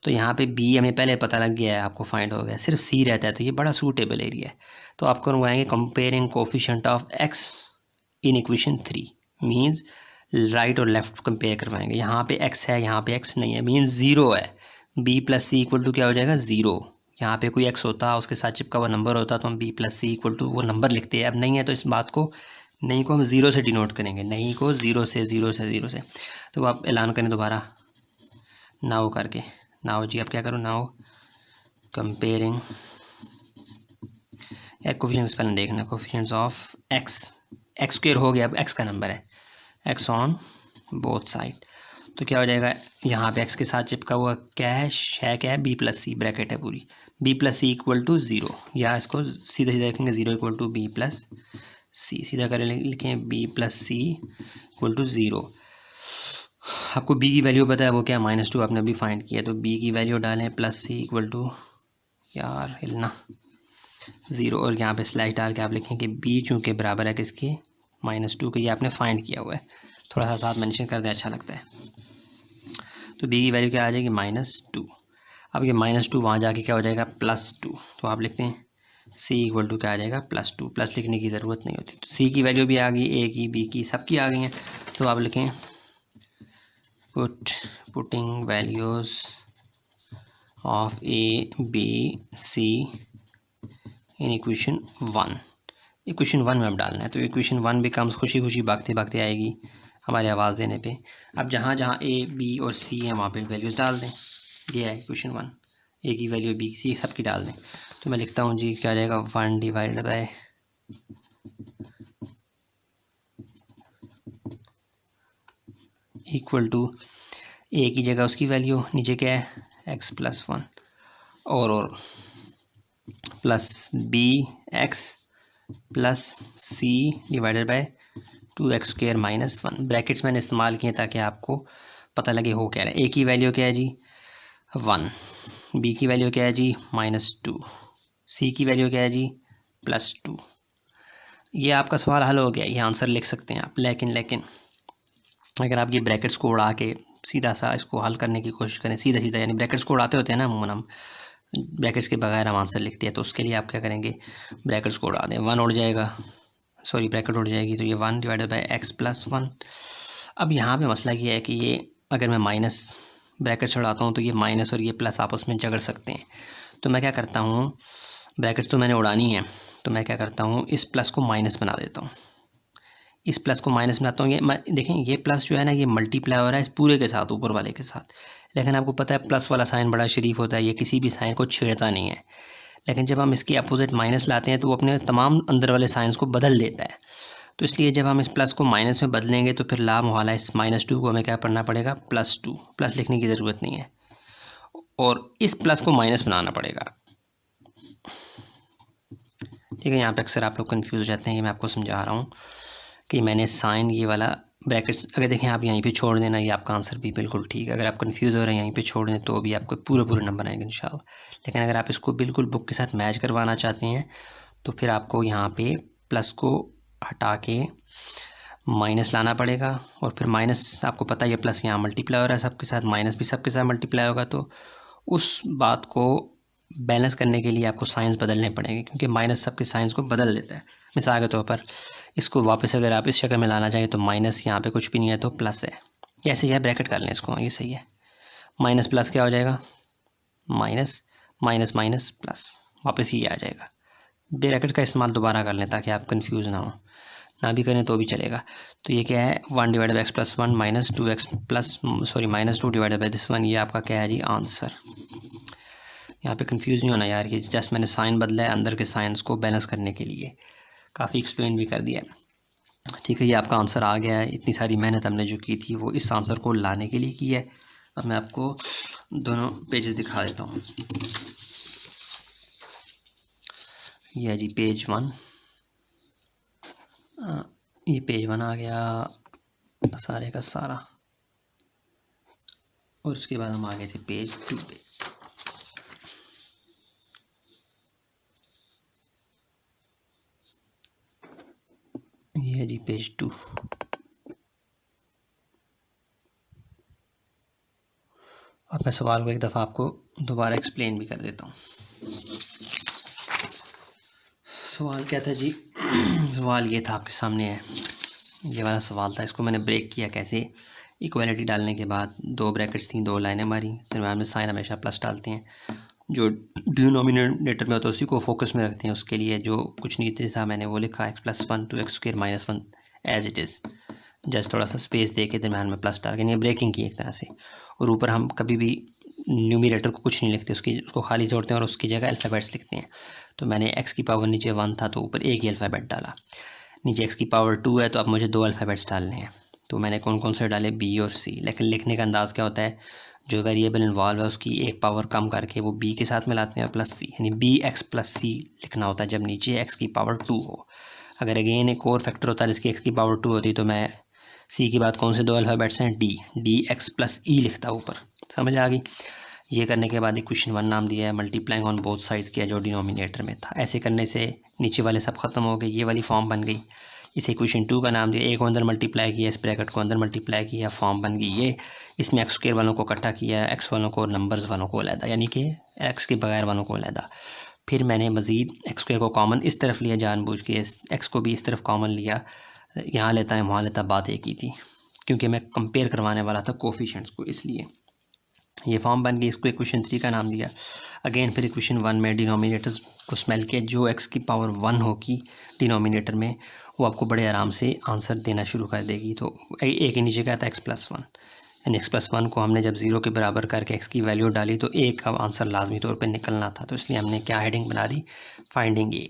तो यहाँ पे बी हमें पहले पता लग गया है, आपको फाइंड हो गया, सिर्फ सी रहता है, तो ये बड़ा सूटेबल एरिया है। तो आप करवाएंगे comparing coefficient of x in equation 3, means right और लेफ़्ट कंपेयर करवाएंगे। यहाँ पे एक्स है, यहाँ पे एक्स नहीं है, मीन्स 0 है। B plus C equal to क्या हो जाएगा, 0। यहाँ पे कोई एक्स होता, उसके साथ चिपका हुआ नंबर होता, तो हम B plus C equal to वो नंबर लिखते हैं। अब नहीं है तो इस बात को, नहीं को हम 0 से डिनोट करेंगे, नहीं को 0 से। तो आप ऐलान करें दोबारा, नाउ करके, नाउ जी आप क्या करो, नाउ कंपेयरिंग कोफिशिएंट्स पहले देखना, coefficients of x, x square हो गया, अब एक्स का नंबर है, एक्स ऑन बोथ साइड। तो क्या हो जाएगा, यहाँ पे एक्स के साथ चिपका हुआ क्या है, क्या है, बी प्लस सी, ब्रैकेट है पूरी, B plus C equal to 0, या इसको सीधा देखेंगे, 0 equal to B plus C, सीधा करें, लिखें B plus C equal to 0। आपको बी की वैल्यू पता है वो क्या, -2 आपने अभी फाइंड किया, तो बी की वैल्यू डालें प्लस सी इक्वल टू, यार हिलना, 0, और यहाँ पे स्लैश डाल के आप लिखें कि बी चूँकि बराबर है किसके, -2 के, ये आपने फाइंड किया हुआ है, थोड़ा सा साथ मेंशन कर दें, अच्छा लगता है। तो बी की वैल्यू क्या आ जाएगी, -2। अब ये -2 वहाँ जाके क्या हो जाएगा, +2। तो आप लिखते हैं सी इक्वल टू क्या आ जाएगा, +2, प्लस लिखने की ज़रूरत नहीं होती। तो सी की वैल्यू भी आ गई, ए की, बी की, सबकी आ गई हैं। तो आप लिखें putting values of A B C in equation 1। Equation 1 में अब डालना है, तो इक्वेशन 1 बिकम्स, खुशी खुशी भागते भागते आएगी हमारे आवाज़ देने पे। अब जहाँ जहाँ ए बी और सी हैं वहाँ पे वैल्यूज़ डाल दें। ये है इक्वेशन 1, ए की वैल्यू बी सी सबकी डाल दें। तो मैं लिखता हूँ जी, क्या आ जाएगा, 1 डिवाइडेड बाय इक्वल टू, ए की जगह उसकी वैल्यू, नीचे क्या है, एक्स प्लस 1 और plus B x plus C divided by 2x square -1। Brackets मैंने इस्तेमाल किए ताकि आपको पता लगे हो क्या रहा है। ए की वैल्यू क्या है जी, 1, बी की वैल्यू क्या है जी -2, सी की वैल्यू क्या है जी +2। ये आपका सवाल हल हो गया, ये आंसर लिख सकते हैं आप। लेकिन अगर आप ये ब्रैकेट्स को उड़ा के सीधा सा इसको हल करने की कोशिश करें, सीधा सीधा, यानी ब्रैकेट्स को उड़ाते होते हैं ना अमूमन हम, ब्रैकेट्स के बगैर हम आंसर लिखते हैं, तो उसके लिए आप क्या करेंगे, ब्रैकेट्स को उड़ा दें, 1 उड़ जाएगा, सॉरी ब्रैकेट उड़ जाएगी, तो ये 1 डिवाइडेड बाई x + 1। अब यहाँ पे मसला ये है कि ये अगर मैं माइनस ब्रैकेट चढ़ाता हूँ तो ये माइनस और ये प्लस आपस में झगड़ सकते हैं। तो मैं क्या करता हूँ, ब्रैकेट्स तो मैंने उड़ानी है, तो मैं क्या करता हूँ, इस प्लस को माइनस बना देता हूँ, इस प्लस को माइनस बनाता हूँ। ये देखें, ये प्लस जो है ना, ये मल्टीप्लाई हो रहा है इस पूरे के साथ, ऊपर वाले के साथ। लेकिन आपको पता है प्लस वाला साइन बड़ा शरीफ होता है, ये किसी भी साइन को छेड़ता नहीं है। लेकिन जब हम इसकी अपोजिट माइनस लाते हैं तो वो अपने तमाम अंदर वाले साइंस को बदल देता है। तो इसलिए जब हम इस प्लस को माइनस में बदलेंगे तो फिर ला मुहाला इस -2 को हमें क्या पढ़ना पड़ेगा, +2, प्लस लिखने की ज़रूरत नहीं है, और इस प्लस को माइनस बनाना पड़ेगा। ठीक है, यहाँ पे अक्सर आप लोग कंफ्यूज हो जाते हैं, कि मैं आपको समझा रहा हूँ कि मैंने साइन ये वाला ब्रैकेट्स, अगर देखें आप यहीं पे छोड़ देना, ये आपका आंसर भी बिल्कुल ठीक है। अगर आप कंफ्यूज हो रहे हैं यहीं पे छोड़ दें तो भी आपको पूरे नंबर आएंगे इंशाल्लाह। लेकिन अगर आप इसको बिल्कुल बुक के साथ मैच करवाना चाहते हैं तो फिर आपको यहाँ पे प्लस को हटा के माइनस लाना पड़ेगा, और फिर माइनस, आपको पता है ये प्लस यहाँ मल्टीप्लाई हो रहा है सबके साथ, माइनस भी सबके साथ मल्टीप्लाई होगा, तो उस बात को बैलेंस करने के लिए आपको साइंस बदलने पड़ेंगे, क्योंकि माइनस सबके साइंस को बदल देता है। मिसाल के तौर पर इसको वापस अगर आप इस शक्ल में लाना चाहें तो माइनस यहाँ पे कुछ भी नहीं है तो प्लस है, ऐसे ही है, ब्रैकेट कर लें इसको, ये सही है। माइनस प्लस क्या हो जाएगा, माइनस माइनस माइनस प्लस, वापस ये आ जाएगा। ब्रैकेट का इस्तेमाल दोबारा कर लें ताकि आप कंफ्यूज ना हो, ना भी करें तो भी चलेगा। तो ये क्या है, 1 divided by x + 1 -2x plus -2 divided by this 1, ये आपका क्या है जी आंसर। यहाँ पे कंफ्यूज नहीं होना यार, ये जस्ट मैंने साइन बदला है अंदर के साइंस को बैलेंस करने के लिए, काफ़ी एक्सप्लेन भी कर दिया है। ठीक है, ये आपका आंसर आ गया है। इतनी सारी मेहनत हमने जो की थी वो इस आंसर को लाने के लिए की है। अब मैं आपको दोनों पेजेस दिखा देता हूँ। ये है जी पेज 1, ये पेज 1 आ गया सारे का सारा, और उसके बाद हम आ गए थे पेज 2 पे। ये है जी पेज 2। अब मैं सवाल को एक दफ़ा आपको दोबारा एक्सप्लेन भी कर देता हूँ। सवाल क्या था जी, सवाल ये था आपके सामने है, ये वाला सवाल था। इसको मैंने ब्रेक किया कैसे, इक्वालिटी डालने के बाद 2 ब्रैकेट्स थी, 2 लाइनें मारी, दरम्यान में साइन हमेशा प्लस डालते हैं, जो डिनोमिनेटर में होता है उसी को फोकस में रखते हैं। उसके लिए जो कुछ नीचे था मैंने वो लिखा x + 1 to x² - 1 as it is, just थोड़ा सा स्पेस दे के दरम्यान में प्लस डाल के, ये ब्रेकिंग की एक तरह से। और ऊपर हम कभी भी न्यूमिनेटर को कुछ नहीं लिखते, उसको खाली जोड़ते हैं और उसकी जगह अल्फ़ाबेट्स लिखते हैं। तो मैंने x की पावर नीचे 1 था तो ऊपर एक ही अल्फ़ाबेट डाला, नीचे x की पावर 2 है तो अब मुझे 2 अल्फ़ाबेट्स डालने हैं। तो मैंने कौन कौन से डाले, b और c। लेकिन लिखने का अंदाज़ क्या होता है, जो वेरिएबल इन्वॉल्व है उसकी एक पावर कम करके वो b के साथ मिलाते हैं प्लस c, यानी bx + c लिखना होता है जब नीचे x की पावर 2 हो। अगर अगेन एक और फैक्टर होता है जिसकी x की पावर 2 होती तो मैं c के बाद कौन से 2 अल्फ़ाबेट्स हैं, dx + e लिखता ऊपर। समझ आ गई। ये करने के बाद इक्वेशन 1 नाम दिया है, मल्टीप्लाइंग ऑन बोथ साइड्स किया जो डिनोमिनेटर में था। ऐसे करने से नीचे वाले सब ख़त्म हो गए, ये वाली फॉर्म बन गई। इसे इक्वेशन 2 का नाम दिया, एक को अंदर मल्टीप्लाई किया, इस ब्रैकेट को अंदर मल्टीप्लाई किया, फॉर्म बन गई ये। इसमें x² वालों को इकट्ठा किया, x वालों को, नंबर्स वालों को अलहदा, यानी कि x के बगैर वालों को अलहदा। फिर मैंने मज़ीद x² को कॉमन इस तरफ लिया, जानबूझ के x को भी इस तरफ कॉमन लिया, यहाँ लेता है वहाँ लेता, बात एक ही थी, क्योंकि मैं कंपेयर करवाने वाला था कोफिशिएंट्स को, इसलिए ये फॉर्म बन गई। इसको इक्वेशन 3 का नाम दिया। अगेन फिर इक्वेशन 1 में डिनोमिनेटर्स को स्मेल किया, जो x की पावर 1 होगी डिनोमिनेटर में वो आपको बड़े आराम से आंसर देना शुरू कर देगी। तो एक ही नीचे क्या था, x + 1, यानी x + 1 को हमने जब 0 के बराबर करके x की वैल्यू डाली तो एक का आंसर लाजमी तौर पे निकलना था। तो इसलिए हमने क्या हेडिंग बना दी, फाइंडिंग ए।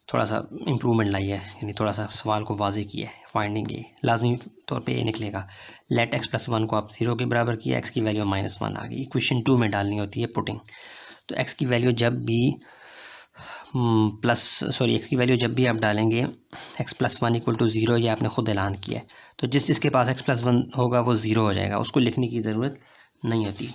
थोड़ा सा इम्प्रूवमेंट लाई है, यानी थोड़ा सा सवाल को वाज़ेह किया है। फाइंडिंग ए लाजमी तौर पे ए निकलेगा। लेट x + 1 को आप 0 के बराबर किया, x की वैल्यू -1 आ गई। इक्वेशन 2 में डालनी होती है पुटिंग। तो x की वैल्यू जब भी x की वैल्यू जब भी आप डालेंगे x + 1 = 0, ये आपने ख़ुद ऐलान किया है। तो जिसके पास x + 1 होगा वो 0 हो जाएगा, उसको लिखने की ज़रूरत नहीं होती।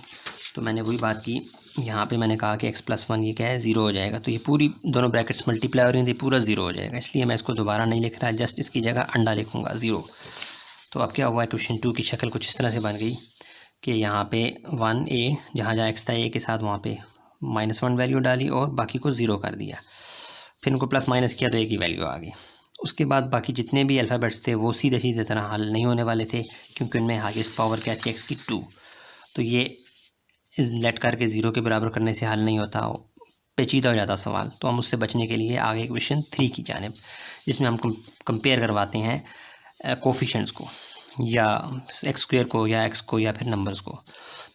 तो मैंने वही बात की, यहाँ पे मैंने कहा कि x+1 ये क्या है, 0 हो जाएगा। तो ये पूरी दोनों ब्रैकेट्स मल्टीप्लाई हो रही थी, पूरा 0 हो जाएगा, इसलिए मैं इसको दोबारा नहीं लिख रहा, जस्ट इसकी जगह अंडा लिखूँगा 0। तो अब क्या हुआ, क्वेश्चन 2 की शक्ल कुछ इस तरह से बन गई कि यहाँ पे 1a, जहाँ जहाँ x था a के साथ वहाँ पे -1 वैल्यू डाली और बाकी को 0 कर दिया, फिर उनको प्लस माइनस किया तो a की वैल्यू आ गई। उसके बाद बाकी जितने भी अल्फ़ाबेट्स थे वो सीधे सीधे तरह हल नहीं होने वाले थे, क्योंकि उनमें हाईएस्ट पावर क्या थी, x की 2। तो ये लेट करके 0 के बराबर करने से हल नहीं होता, पेचीदा हो जाता सवाल। तो हम उससे बचने के लिए आगे क्वेश्चन 3 की जानिब, जिसमें हम कंपेयर करवाते हैं कोफिशेंट्स को, या x² को, या x को, या फिर नंबर्स को।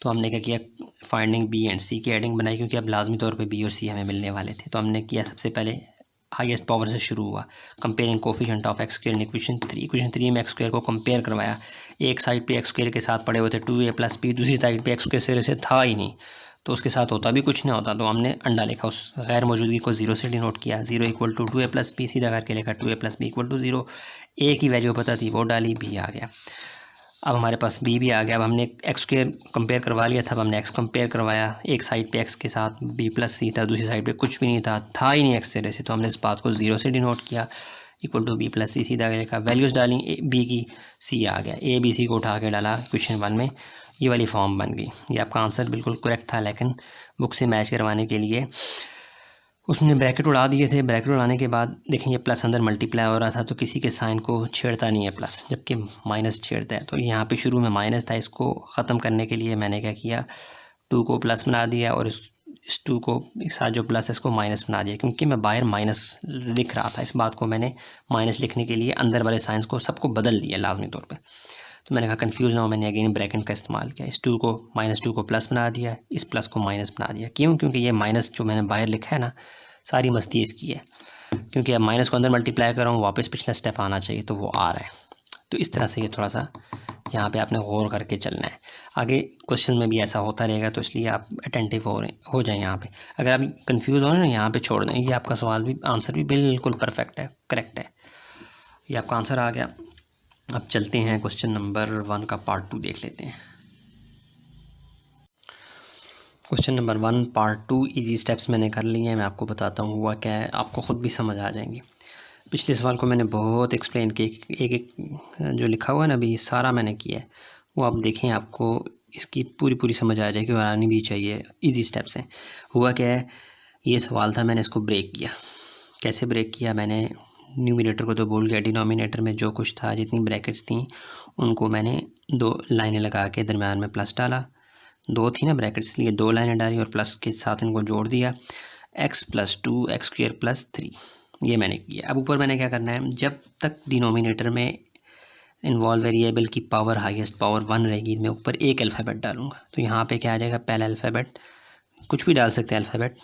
तो हमने क्या किया, फाइंडिंग b एंड c की एडिंग बनाई, क्योंकि अब लाजमी तौर पे b और c हमें मिलने वाले थे। तो हमने किया, सबसे पहले हाईएस्ट पावर से शुरू हुआ, comparing coefficient of x² in equation 3। Equation 3 में x² को कंपेयर करवाया, एक साइड पे x² के साथ पड़े हुए थे 2a + b, दूसरी साइड पे x² सिरे से था ही नहीं, तो उसके साथ होता भी कुछ नहीं होता, तो हमने अंडा लिखा, उस गैर मौजूदगी को 0 से डिनोट किया। 0 = 2a + b, सीधा करके लिखा 2a + b = 0। a की वैल्यू पता थी, वो डाली, b आ गया। अब हमारे पास b भी आ गया। अब हमने x² कंपेयर करवा लिया था, अब हमने x कंपेयर करवाया, एक साइड पे x के साथ b + c था, दूसरी साइड पे कुछ भी नहीं था ही नहीं x सिरे से, तो हमने इस बात को 0 से डिनोट किया, = b + c, सीधा लिखा, वैल्यूज़ डाली, b की, c आ गया, a b c को उठा के डाला क्वेश्चन 1 में, ये वाली फॉर्म बन गई। ये आपका आंसर बिल्कुल करेक्ट था, लेकिन बुक से मैच करवाने के लिए उसने ब्रैकेट उड़ा दिए थे। ब्रैकेट उड़ाने के बाद देखें, ये प्लस अंदर मल्टीप्लाई हो रहा था, तो किसी के साइन को छेड़ता नहीं है प्लस, जबकि माइनस छेड़ता है। तो यहाँ पे शुरू में माइनस था, इसको ख़त्म करने के लिए मैंने क्या किया, 2 को प्लस बना दिया, और इस 2 को इस साथ जो प्लस है इसको माइनस बना दिया, क्योंकि मैं बाहर माइनस लिख रहा था। इस बात को मैंने माइनस लिखने के लिए अंदर वाले साइंस को सबको बदल दिया लाजमी तौर पर। तो मैंने कहा कन्फ्यूज़ ना हो, मैंने अगेन ब्रैकेट का इस्तेमाल किया, इस 2 को -2 को प्लस बना दिया, इस प्लस को माइनस बना दिया। क्यों? क्योंकि ये माइनस जो मैंने बाहर लिखा है ना, सारी मस्ती इसकी है, क्योंकि अब माइनस को अंदर मल्टीप्लाई कर रहा हूँ, वापस पिछला स्टेप आना चाहिए, तो वो आ रहा है। तो इस तरह से ये थोड़ा सा यहाँ पे आपने गौर करके चलना है। आगे क्वेश्चन में भी ऐसा होता रहेगा, तो इसलिए आप अटेंटिव हो जाएं यहाँ पे। अगर आप कंफ्यूज हो ना, यहाँ पे छोड़ दें, ये आपका सवाल भी, आंसर भी बिल्कुल परफेक्ट है, करेक्ट है, ये आपका आंसर आ गया। अब चलते हैं क्वेश्चन नंबर 1 का पार्ट 2 देख लेते हैं। Question number 1 part 2 easy steps मैंने कर लिए हैं, मैं आपको बताता हूँ हुआ क्या है, आपको ख़ुद भी समझ आ जाएंगे। पिछले सवाल को मैंने बहुत एक्सप्लेन किया, एक जो लिखा हुआ है ना अभी सारा मैंने किया है, वो आप देखें, आपको इसकी पूरी समझ आ जाएगी, और आनी भी चाहिए। इजी स्टेप्स हैं। हुआ क्या है, ये सवाल था, मैंने इसको ब्रेक किया। कैसे ब्रेक किया, मैंने न्यूमिनेटर को तो भूल गया, डिनोमिनेटर में जो कुछ था, जितनी ब्रैकेट्स थी, उनको मैंने 2 लाइनें लगा के दरम्यान में प्लस डाला। 2 थी ना ब्रैकेट्स, इसलिए 2 लाइनें डाली और प्लस के साथ इनको जोड़ दिया, x + 2 x² + 3, ये मैंने किया। अब ऊपर मैंने क्या करना है, जब तक डिनोमिनेटर में इन्वॉल्व वेरिएबल की पावर हाईएस्ट पावर 1 रहेगी, मैं ऊपर एक अल्फ़ाबेट डालूंगा। तो यहाँ पे क्या आ जाएगा, पहला अल्फ़ाबेट, कुछ भी डाल सकते हैं अल्फ़ाबेट,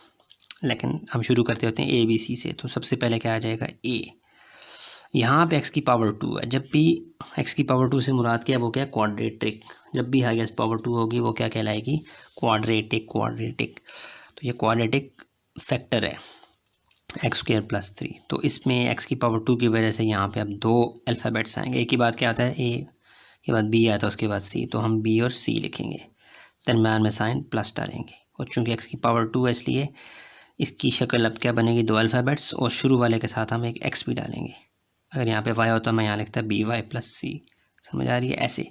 लेकिन हम शुरू करते होते हैं ABC से। तो सबसे पहले क्या आ जाएगा, A। यहाँ पे x की पावर 2 है, जब भी x की पावर 2 से मुराद क्या है, वो क्या है, क्वाड्रेटिक। जब भी हाईएस्ट पावर 2 होगी, वो क्या कहलाएगी, क्वाड्रेटिक। तो ये क्वाड्रेटिक फैक्टर है, x² + 3। तो इसमें x की पावर 2 की वजह से यहाँ पे अब 2 अल्फ़ाबेट्स आएंगे। एक ही बात क्या आता है, A के बाद B आता है, उसके बाद C, तो हम B और C लिखेंगे, दरम्यान में साइन प्लस डालेंगे। और चूँकि x की पावर 2 है, इसलिए इसकी शक्ल अब क्या बनेगी, 2 अल्फ़ाबेट्स, और शुरू वाले के साथ हम एक x भी डालेंगे। अगर यहाँ पे y होता, मैं यहाँ लिखता BY + C। समझ आ रही है? ऐसे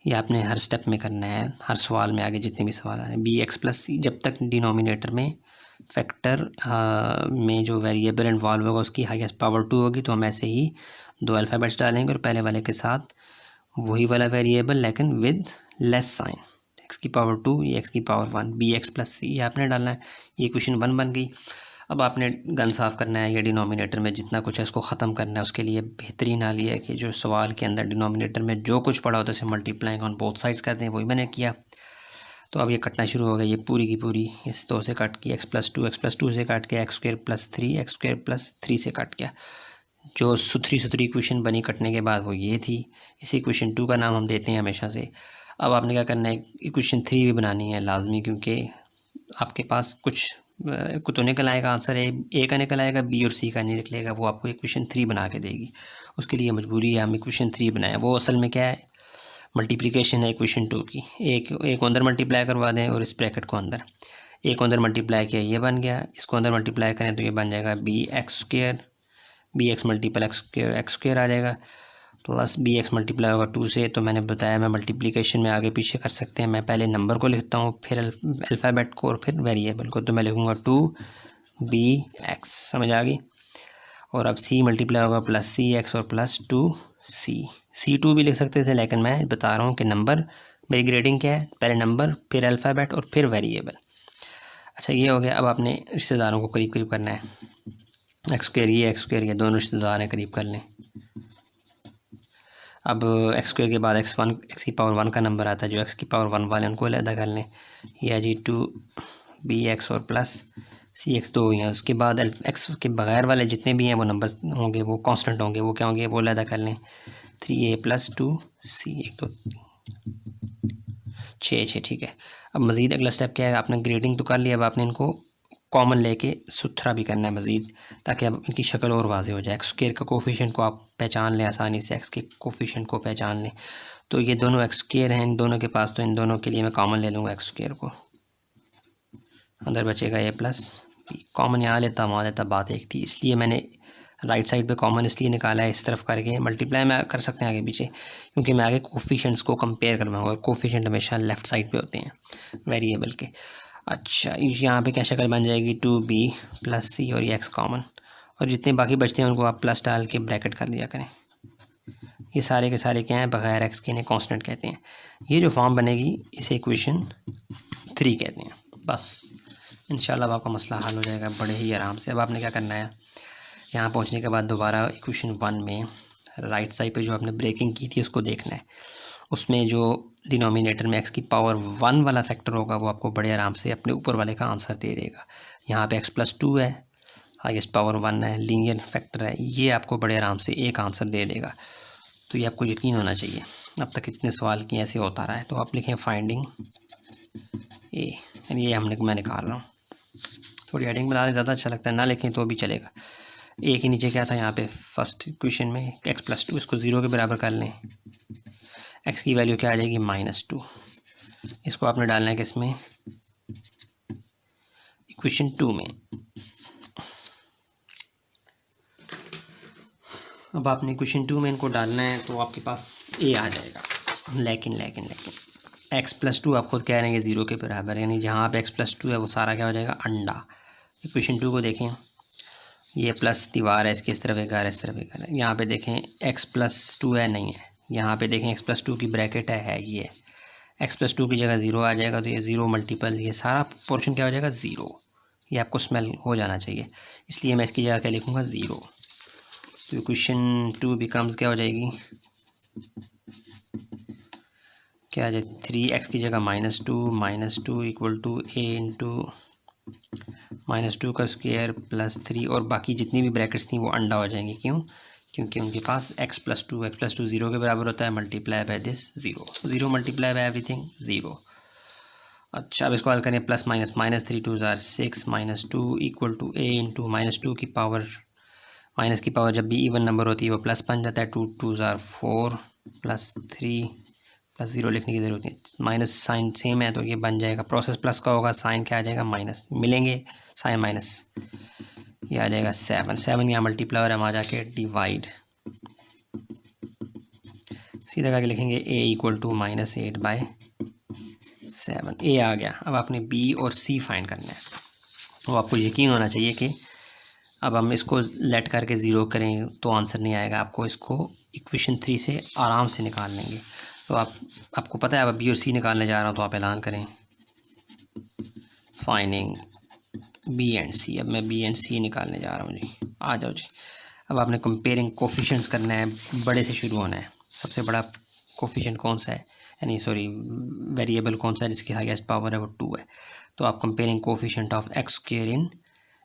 ये आपने हर स्टेप में करना है, हर सवाल में, आगे जितने भी सवाल आ रहे हैं, BX + C। जब तक डिनोमिनेटर में फैक्टर में जो वेरिएबल इन्वॉल्व होगा उसकी हाईएस्ट पावर 2 होगी, तो हम ऐसे ही 2 अल्फ़ाबेट्स डालेंगे, और पहले वाले के साथ वही वाला वेरिएबल, लेकिन विद लेस साइन। x की पावर 2, ये x की पावर 1, BX + C, ये आपने डालना है। ये क्वेश्चन 1 बन गई। अब आपने गन साफ़ करना है, या डिनोमिनेटर में जितना कुछ है उसको ख़त्म करना है। उसके लिए बेहतरीन हाल ये है कि जो सवाल के अंदर डिनोमिनेटर में जो कुछ पड़ा होता है उसे मल्टीप्लाइंग ऑन बोथ साइड्स करते हैं, वही मैंने किया। तो अब ये कटना शुरू हो गया, ये पूरी की पूरी इस 2 से कट की, x + 2 से कट के, x² + 3 x² + 3 से कट गया। जो सुथरी इक्वेशन बनी कटने के बाद, वो ये थी। इसी इक्वेशन 2 का नाम हम देते हैं हमेशा से। अब आपने क्या करना है, इक्वेशन 3 भी बनानी है लाजमी, क्योंकि आपके पास कुछ को तो निकल आएगा आंसर, ए का निकल आएगा, बी और सी का नहीं निकलेगा, वो आपको इक्वेशन 3 बना के देगी। उसके लिए मजबूरी है हम इक्वेशन 3 बनाएं। वो असल में क्या है, मल्टीप्लिकेशन है इक्वेशन 2 की, एक को अंदर मल्टीप्लाई करवा दें और इस ब्रैकेट को अंदर, एक को अंदर मल्टीप्लाई किया ये बन गया, इसको अंदर मल्टीप्लाई करें तो ये बन जाएगा B x square, B x multiple x square आ जाएगा, प्लस बी एक्स मल्टीप्लाई होगा 2 से। तो मैंने बताया मैं मल्टीप्लिकेशन में आगे पीछे कर सकते हैं, मैं पहले नंबर को लिखता हूँ फिर अल्फ़ाबेट को और फिर वेरिएबल को, तो मैं लिखूँगा 2b x, समझ आ गई। और अब c मल्टीप्लाई होगा प्लस सी एक्स और प्लस 2c2 भी लिख सकते थे, लेकिन मैं बता रहा हूँ कि नंबर मेरी ग्रेडिंग क्या है, पहले नंबर फिर अल्फ़ाबेट और फिर वेरिएबल। अच्छा ये हो गया। अब आपने रिश्तेदारों को करीब करीब करना है, एक्स स्क्र ये दोनों रिश्तेदार हैं, करीब कर लें। अब एक्स स्क्र के बाद एक्स की पावर 1 का नंबर आता है, जो एक्स की पावर 1 वाले उनको अलग कर लें, यह है जी 2bx और प्लस cx 2 हुई हैं। उसके बाद एक्स के बगैर वाले जितने भी हैं वो नंबर होंगे, वो कांस्टेंट होंगे, वो क्या होंगे, वो अलग कर लें, 3a प्लस 2c 1 2 6, ठीक है। अब मज़ीद अगला स्टेप क्या है, आपने ग्रेडिंग तो कर लिया, अब आपने इनको कॉमन लेके सुथरा भी करना है मज़ीद, ताकि अब इनकी शक्ल और वाज़े हो जाए। एक्स स्क्र का कोफिशिएंट को आप पहचान लें आसानी से, एक्स के कोफिशिएंट को पहचान लें। तो ये दोनों एक्स स्क्र हैं इन दोनों के पास, तो इन दोनों के लिए मैं कॉमन ले लूँगा एक्स स्क्र को, अंदर बचेगा ए प्लस बी। कॉमन यहाँ लेता वहाँ लेता, बात एक थी, इसलिए मैंने राइट साइड पे कॉमन इसलिए निकाला है इस तरफ करके। मल्टीप्लाई में कर सकते हैं आगे पीछे, क्योंकि मैं आगे कोफिशिएंट्स को कंपेयर करवाऊँगा, और कोफिशिएंट हमेशा लेफ़्ट साइड पे होते हैं वेरिएबल के। अच्छा यहाँ पे क्या शक्ल बन जाएगी, 2b प्लस c और ये x कॉमन, और जितने बाकी बचते हैं उनको आप प्लस डाल के ब्रैकेट कर दिया करें। ये सारे के सारे क्या हैं, बगैर x के, इन्हें कांस्टेंट कहते हैं। ये जो फॉर्म बनेगी इसे इक्वेशन 3 कहते हैं। बस इंशाल्लाह आपका मसला हल हो जाएगा बड़े ही आराम से। अब आपने क्या करना है, यहाँ पहुँचने के बाद दोबारा इक्वेशन 1 में राइट साइड पे जो आपने ब्रेकिंग की थी उसको देखना है। उसमें जो डिनोमिनेटर में x की पावर 1 वाला फैक्टर होगा वो आपको बड़े आराम से अपने ऊपर वाले का आंसर दे देगा। यहाँ पे x प्लस 2 है, हाईएस्ट पावर 1 है, लीनियर फैक्टर है, ये आपको बड़े आराम से एक आंसर दे देगा। तो ये आपको यकीन होना चाहिए। अब तक इतने सवाल किए ऐसे होता रहा है। तो आप लिखें फाइंडिंग ए, यानी ये मैं निकाल रहा हूँ। थोड़ी हेडिंग बनाने ज़्यादा अच्छा लगता है, ना लिखें तो भी चलेगा। ए के नीचे क्या था यहाँ पे फर्स्ट इक्वेशन में x प्लस 2, इसको 0 के बराबर कर लें। x की वैल्यू क्या आ जाएगी, -2। इसको आपने डालना है कि इसमें इक्वेशन 2 में। अब आपने इक्वेशन 2 में इनको डालना है तो आपके पास a आ जाएगा। लेकिन x प्लस 2 आप खुद कह रहे हैं कि 0 के बराबर, यानी जहाँ पे x प्लस 2 है वो सारा क्या हो जाएगा, अंडा। इक्वेशन 2 को देखें, ये प्लस दीवार है, इसकी इस तरफ एक घर है, इस तरफ एक घर है। यहाँ पे देखें x प्लस 2 है, नहीं है। यहाँ पे देखें x प्लस 2 की ब्रैकेट है ये x प्लस 2 की जगह 0 आ जाएगा, तो ये 0 मल्टीपल ये सारा पोर्शन क्या हो जाएगा, 0। ये आपको स्मेल हो जाना चाहिए, इसलिए मैं इसकी जगह क्या लिखूँगा, 0। तो इक्वेशन 2 बिकम्स क्या हो जाएगी, क्या आ जाए, 3x की जगह -2 इक्वल टू a इंटू -2 का स्क्वायर प्लस 3, और बाकी जितनी भी ब्रैकेट्स थी वो अंडा हो जाएंगी। क्यों, क्योंकि उनके पास x प्लस 2 0 के बराबर होता है, multiply by this 0 multiply by everything 0। अच्छा अब इसको हल करें, प्लस माइनस, -3 2 ज़ार 6 -2 इक्वल टू a इंटू -2 की पावर, माइनस की पावर जब भी इवन नंबर होती है वो प्लस बन जाता है, 2 2 ज़ार 4 प्लस 3 प्लस 0 लिखने की ज़रूरत नहीं, माइनस साइन सेम है तो ये बन जाएगा, प्रोसेस प्लस का होगा, साइन क्या आ जाएगा, माइनस, मिलेंगे साइन माइनस, ये आ जाएगा 7 यहाँ मल्टीप्लाई और हम आ जाके डिवाइड, सीधा करके लिखेंगे a इक्वल टू -8/7, a आ गया। अब आपने b और c फाइंड करना है, वो आपको यकीन होना चाहिए कि अब हम इसको लेट करके 0 करें तो आंसर नहीं आएगा, आपको इसको इक्वेशन 3 से आराम से निकाल लेंगे। तो आपको पता है अब बी और सी निकालने जा रहा हूँ, तो आप ऐलान करें फाइंडिंग बी एंड सी। अब मैं बी एंड सी निकालने जा रहा हूँ जी, आ जाओ जी। अब आपने कंपेयरिंग कोफिशिएंट्स करना है, बड़े से शुरू होना है। सबसे बड़ा कोफिशिएंट कौन सा है, यानी सॉरी वेरिएबल कौन सा है जिसकी हाईएस्ट पावर है वो 2 है। तो आप comparing coefficient of x square in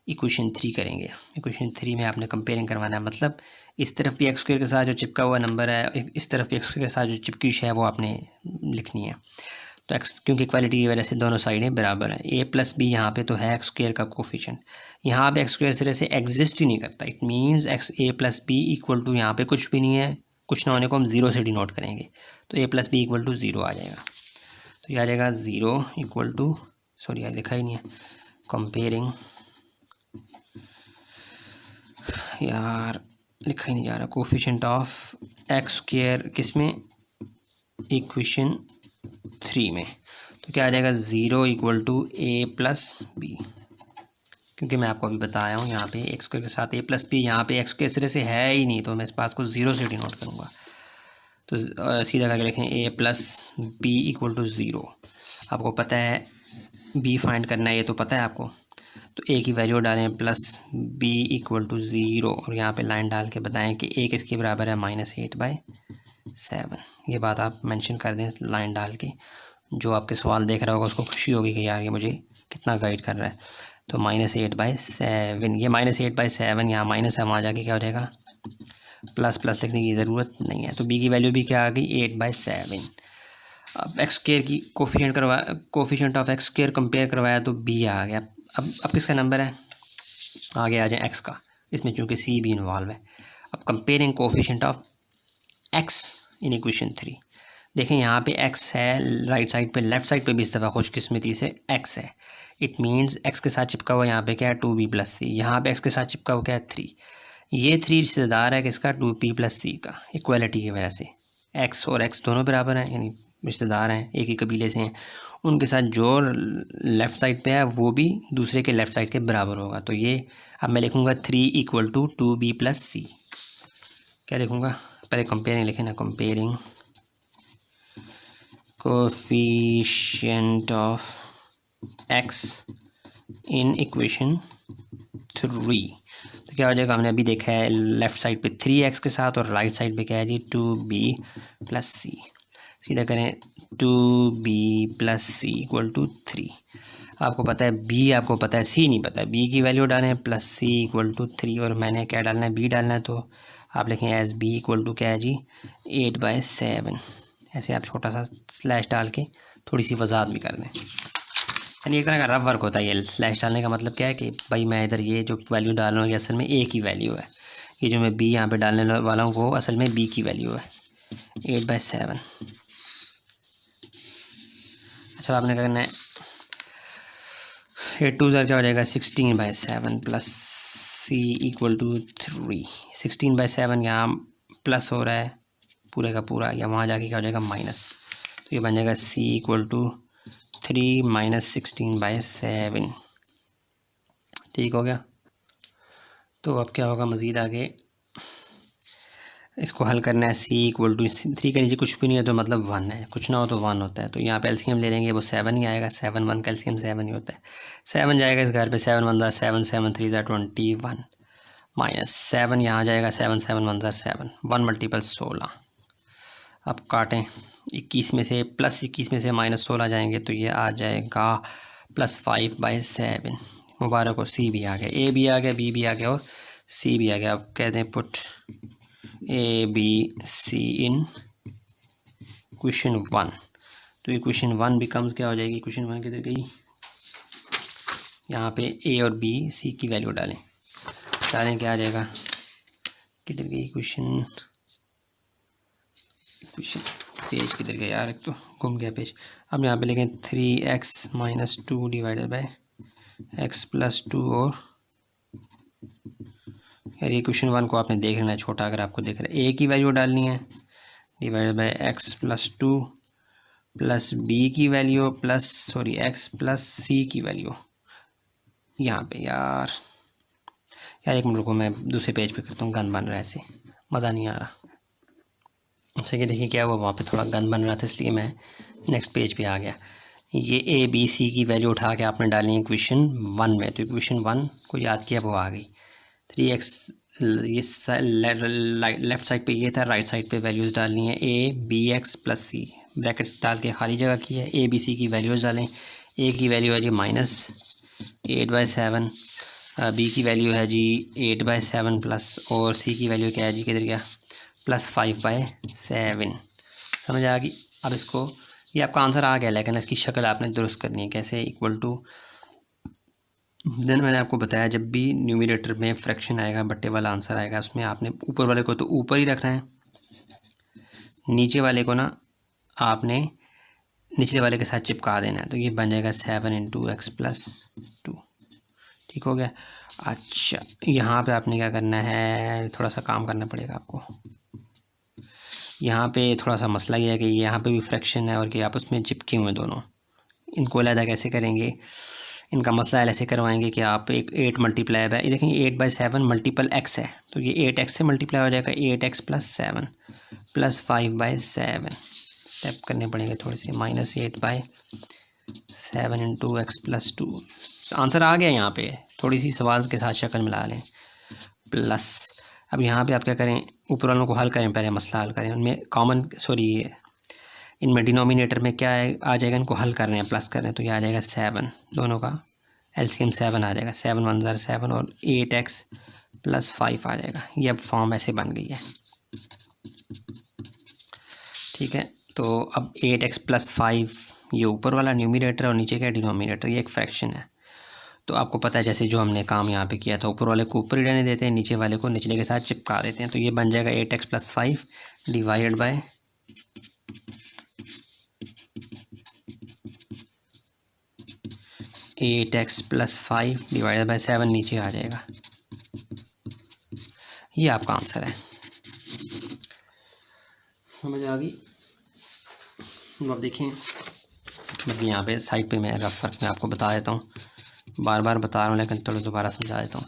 equation 3 करेंगे। इक्वेशन 3 में आपने कंपेयरिंग करवाना है, मतलब इस तरफ भी एक्स स्क्वायर के साथ जो चिपका हुआ नंबर है, इस तरफ भी एक्स स्क्वायर के साथ जो चिपकी है वो आपने लिखनी है। तो एक्स, क्योंकि इक्वालिटी की वजह से दोनों साइडें बराबर हैं, a प्लस बी यहाँ पे तो है एक्स स्क्वायर का कोफिशिएंट, यहाँ पे एक्स स्क्वायर सिरे से एग्जिस्ट ही नहीं करता। It means x a plus B equal to यहाँ पे कुछ भी नहीं है, कुछ ना होने को हम ज़ीरो से डिनोट करेंगे, तो a plus B equal to zero आ जाएगा। तो ये आ जाएगा ज़ीरो इक्वल टू, सॉरी यार लिखा ही नहीं है, कंपेयरिंग, यार लिखा ही नहीं जा रहा, कोफिशिएंट ऑफ एक्स स्क्वायर किस में, इक्वेशन 3 में। तो क्या आ जाएगा zero equal to A plus B, क्योंकि मैं आपको अभी बताया हूँ यहाँ पे एक्स स्क्वायर के साथ ए प्लस बी, यहाँ पे एक्स के सिरे से है ही नहीं, तो मैं इस बात को ज़ीरो से डिनोट करूँगा। तो सीधा करके लिखें A plus B equal to zero. आपको पता है बी फाइंड करना है, ये तो पता है आपको, तो ए की वैल्यू डालें plus B equal to zero, और यहाँ पे लाइन डाल के बताएं कि ए किसके बराबर है, -8/7। ये बात आप मेंशन कर दें लाइन डाल के, जो आपके सवाल देख रहा होगा उसको खुशी होगी कि यार ये मुझे कितना गाइड कर रहा है। तो -8/7, ये -8/7 यहाँ माइनस है, वहाँ जाके क्या हो जाएगा, प्लस प्लस लिखने की ज़रूरत नहीं है। तो बी की वैल्यू भी क्या आ गई, 8/7। अब एक्स स्क्वायर की coefficient of x square compare करवाया तो बी आ गया। अब किसका नंबर है, आगे आ जाए एक्स का, इसमें चूंकि सी भी इन्वॉल्व है। अब comparing coefficient of x in equation 3, देखें यहाँ पे एक्स है राइट साइड पे, लेफ्ट साइड पे भी इस दफ़ा खुशकिस्मती से एक्स है। इट मीन्स एक्स के साथ चिपका हुआ यहाँ पे क्या है, 2b प्लस सी, यहाँ पे एक्स के साथ चिपका हुआ क्या है, 3। ये 3 रिश्तेदार है किसका, 2p प्लस सी का, इक्वालिटी की वजह से एक्स और एक्स दोनों बराबर हैं, यानी रिश्तेदार हैं, एक ही कबीले से हैं, उनके साथ जो लेफ़्ट साइड पे है वो भी दूसरे के लेफ़्ट साइड के बराबर होगा। तो ये अब मैं लिखूँगा 3 इक्वल टू 2b प्लस सी। क्या लिखूँगा, पहले कंपेयरिंग लिखे ना, comparing coefficient of x in equation 3। तो क्या हो जाएगा, हमने अभी देखा है लेफ़्ट साइड पे 3x के साथ और राइट साइड पे क्या है जी, 2b प्लस सी। सीधा करें 2b plus C equal to 3। आपको पता है b, आपको पता है c नहीं पता है, b की वैल्यू डालें प्लस c इक्वल टू 3, और मैंने क्या डालना है, b डालना है, तो आप लिखें एज b इक्वल टू क्या है जी, 8/7। ऐसे आप छोटा सा स्लैश डाल के थोड़ी सी वजाहत भी कर दें, यानी एक तरह का रफ वर्क होता है। ये स्लैश डालने का मतलब क्या है कि भाई मैं इधर ये जो वैल्यू डाल रहा हूँ ये असल में a की वैल्यू है, ये जो मैं b यहाँ पे डालने वाला हूँ वो असल में b की वैल्यू है, 8/7। अच्छा आपने करना है 8 2 क्या हो जाएगा, 16/7 प्लस c इक्वल टू 3। 16/7 यहाँ प्लस हो रहा है पूरे का पूरा, या वहाँ जाके क्या हो जाएगा माइनस, तो ये बन जाएगा c इक्वल टू 3 माइनस 16/7। ठीक हो गया। तो अब क्या होगा मज़ीद आगे, इसको हल करना है, c इक्वल टू 3 के नीचे कुछ भी नहीं है तो मतलब 1 है, कुछ ना हो तो 1 होता है, तो यहाँ पे एलसीएम ले लेंगे, वो 7 ही आएगा, 7 1 का एलसीएम 7 ही होता है, 7 जाएगा इस घर पे, 7 1 7 7 3 21 माइनस 7 यहाँ जाएगा, 7 7 1 7 1 मल्टीपल 16। अब काटें, 21 में से प्लस 21 में से -16 जाएंगे तो ये आ जाएगा +5/7। मुबारक हो, सी भी आ गया, ए भी आ गया, बी भी आ गया और सी भी आ गया। अब कहते हैं put A B C in equation 1। तो इक्वेशन 1 बिकम्स क्या हो जाएगी, इक्वेशन 1 किधर गई, यहाँ पे ए और बी सी की वैल्यू डालें, क्या आ जाएगा, किधर गई इक्वेशन पेज किधर गया यार, एक तो घूम गया पेज। अब यहाँ पे लिखें 3x - 2 डिवाइडेड बाय x + 2, और यार ये क्वेश्चन 1 को आपने देख लेना है छोटा, अगर आपको देख रहा है, a की वैल्यू डालनी है divided by x + 2 plus b की वैल्यू प्लस x + c की वैल्यू यहाँ पे। यार एक मिनट को मैं दूसरे पेज पे करता हूँ, गंद बन रहा है, ऐसे मज़ा नहीं आ रहा। अच्छा कि देखिए क्या हुआ, वहाँ पे थोड़ा गंद बन रहा था इसलिए मैं नेक्स्ट पेज पे आ गया। ये ए बी सी की वैल्यू उठा के आपने डाली इक्वेशन 1 में, तो इक्वेशन 1 को याद किया, वो आ गई 3x, ये लेफ़्ट साइड पे ये था, राइट साइड पे वैल्यूज़ डालनी है a bx + c, ब्रैकेट्स डाल के खाली जगह की है, a b c की वैल्यूज़ डालें। a की वैल्यू है जी -8/7, b की वैल्यू है जी 8/7 प्लस, और c की वैल्यू क्या है जी, किधर गया, +5/7। समझ आ गई। अब इसको, ये आपका आंसर आ गया, लेकिन इसकी शक्ल आपने दुरुस्त करनी है, कैसे, इक्वल टू, देन मैंने आपको बताया जब भी न्यूमरेटर में फ्रैक्शन आएगा, बट्टे वाला आंसर आएगा, उसमें आपने ऊपर वाले को तो ऊपर ही रखना है नीचे वाले को ना आपने निचले वाले के साथ चिपका देना है। तो ये बन जाएगा 7 × x+2। ठीक हो गया। अच्छा, यहाँ पे आपने क्या करना है, थोड़ा सा काम करना पड़ेगा आपको। यहाँ पे थोड़ा सा मसला ये है कि यहाँ पे भी फ्रैक्शन है और कि आपस में चिपके हुए दोनों, इनको अलग कैसे करेंगे, इनका मसला ऐसे करवाएंगे कि आप एक 8 मल्टीप्लाई बाय, देखेंगे 8/7 मल्टीपल x है, तो ये 8x से मल्टीप्लाई हो जाएगा, 8x + 7 + 5/7 स्टेप करने पड़ेंगे थोड़े से, -8/7 × x+2। आंसर आ गया यहाँ पे, थोड़ी सी सवाल के साथ शक्ल मिला लें, प्लस अब यहाँ पे आप क्या करें, ऊपर वालों को हल करें, पहले मसला हल करें, उनमें कॉमन इनमें डिनोमिनेटर में क्या है आ जाएगा, इनको हल कर रहे हैं, प्लस कर रहे हैं, तो ये आ जाएगा 7, दोनों का एलसीएम 7 आ जाएगा, 7 × 1 = 7 और 8x + 5 आ जाएगा। ये अब फॉर्म ऐसे बन गई है। ठीक है, तो अब 8x + 5 ये ऊपर वाला न्यूमिनेटर और नीचे का डिनोमिनेटर, ये एक फ्रैक्शन है। तो आपको पता है जैसे जो हमने काम यहाँ पे किया था, ऊपर वाले को ऊपर ही रहने देते हैं, नीचे वाले को निचले के साथ चिपका देते हैं। तो ये बन जाएगा 8x + 5 divided by 8x + 5 divided by 7 नीचे आ जाएगा। ये आपका आंसर है। समझ आ गई? अब देखें, मतलब यहाँ पे साइड पे मैं रफ वर्क में आपको बता देता हूँ, बार बार बता रहा हूँ लेकिन थोड़ा दोबारा समझा देता हूँ।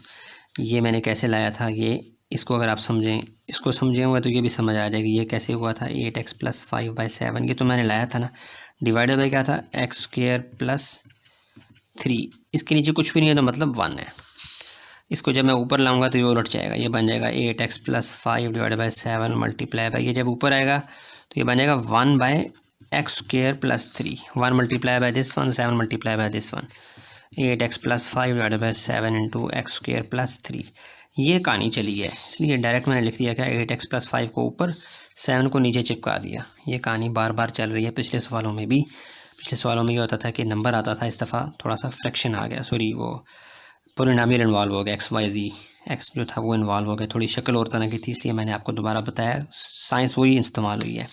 ये मैंने कैसे लाया था, ये इसको अगर आप समझें, इसको समझे हुए तो ये भी समझ आ जाएगी। ये कैसे हुआ था, 8x + 5/7, ये तो मैंने लाया था ना, डिवाइडेड बाय क्या था, x² + 3, इसके नीचे कुछ भी नहीं है तो मतलब 1 है। इसको जब मैं ऊपर लाऊंगा तो ये उलट जाएगा, ये बन जाएगा 8x + 5 divided by 7 multiply by, ये जब ऊपर आएगा तो ये बन जाएगा 1/x² + 3, 1 multiply by this 1, 7 multiply by this 1, 8x + 5 divided by 7 × x² + 3। ये कहानी चली है, इसलिए डायरेक्ट मैंने लिख दिया क्या, 8x + 5 को ऊपर, 7 को नीचे चिपका दिया। ये कहानी बार बार चल रही है, पिछले सवालों में भी। पिछले सवालों में ये होता था कि नंबर आता था, इस दफ़ा थोड़ा सा फ्रैक्शन आ गया, सॉरी वो पोलिनोमियल इन्वॉल्व हो गया, XYZ, x जो था वो इन्वॉल्व हो गया, थोड़ी शक्ल और तरह की थी, इसलिए मैंने आपको दोबारा बताया। साइंस वही इस्तेमाल हुई है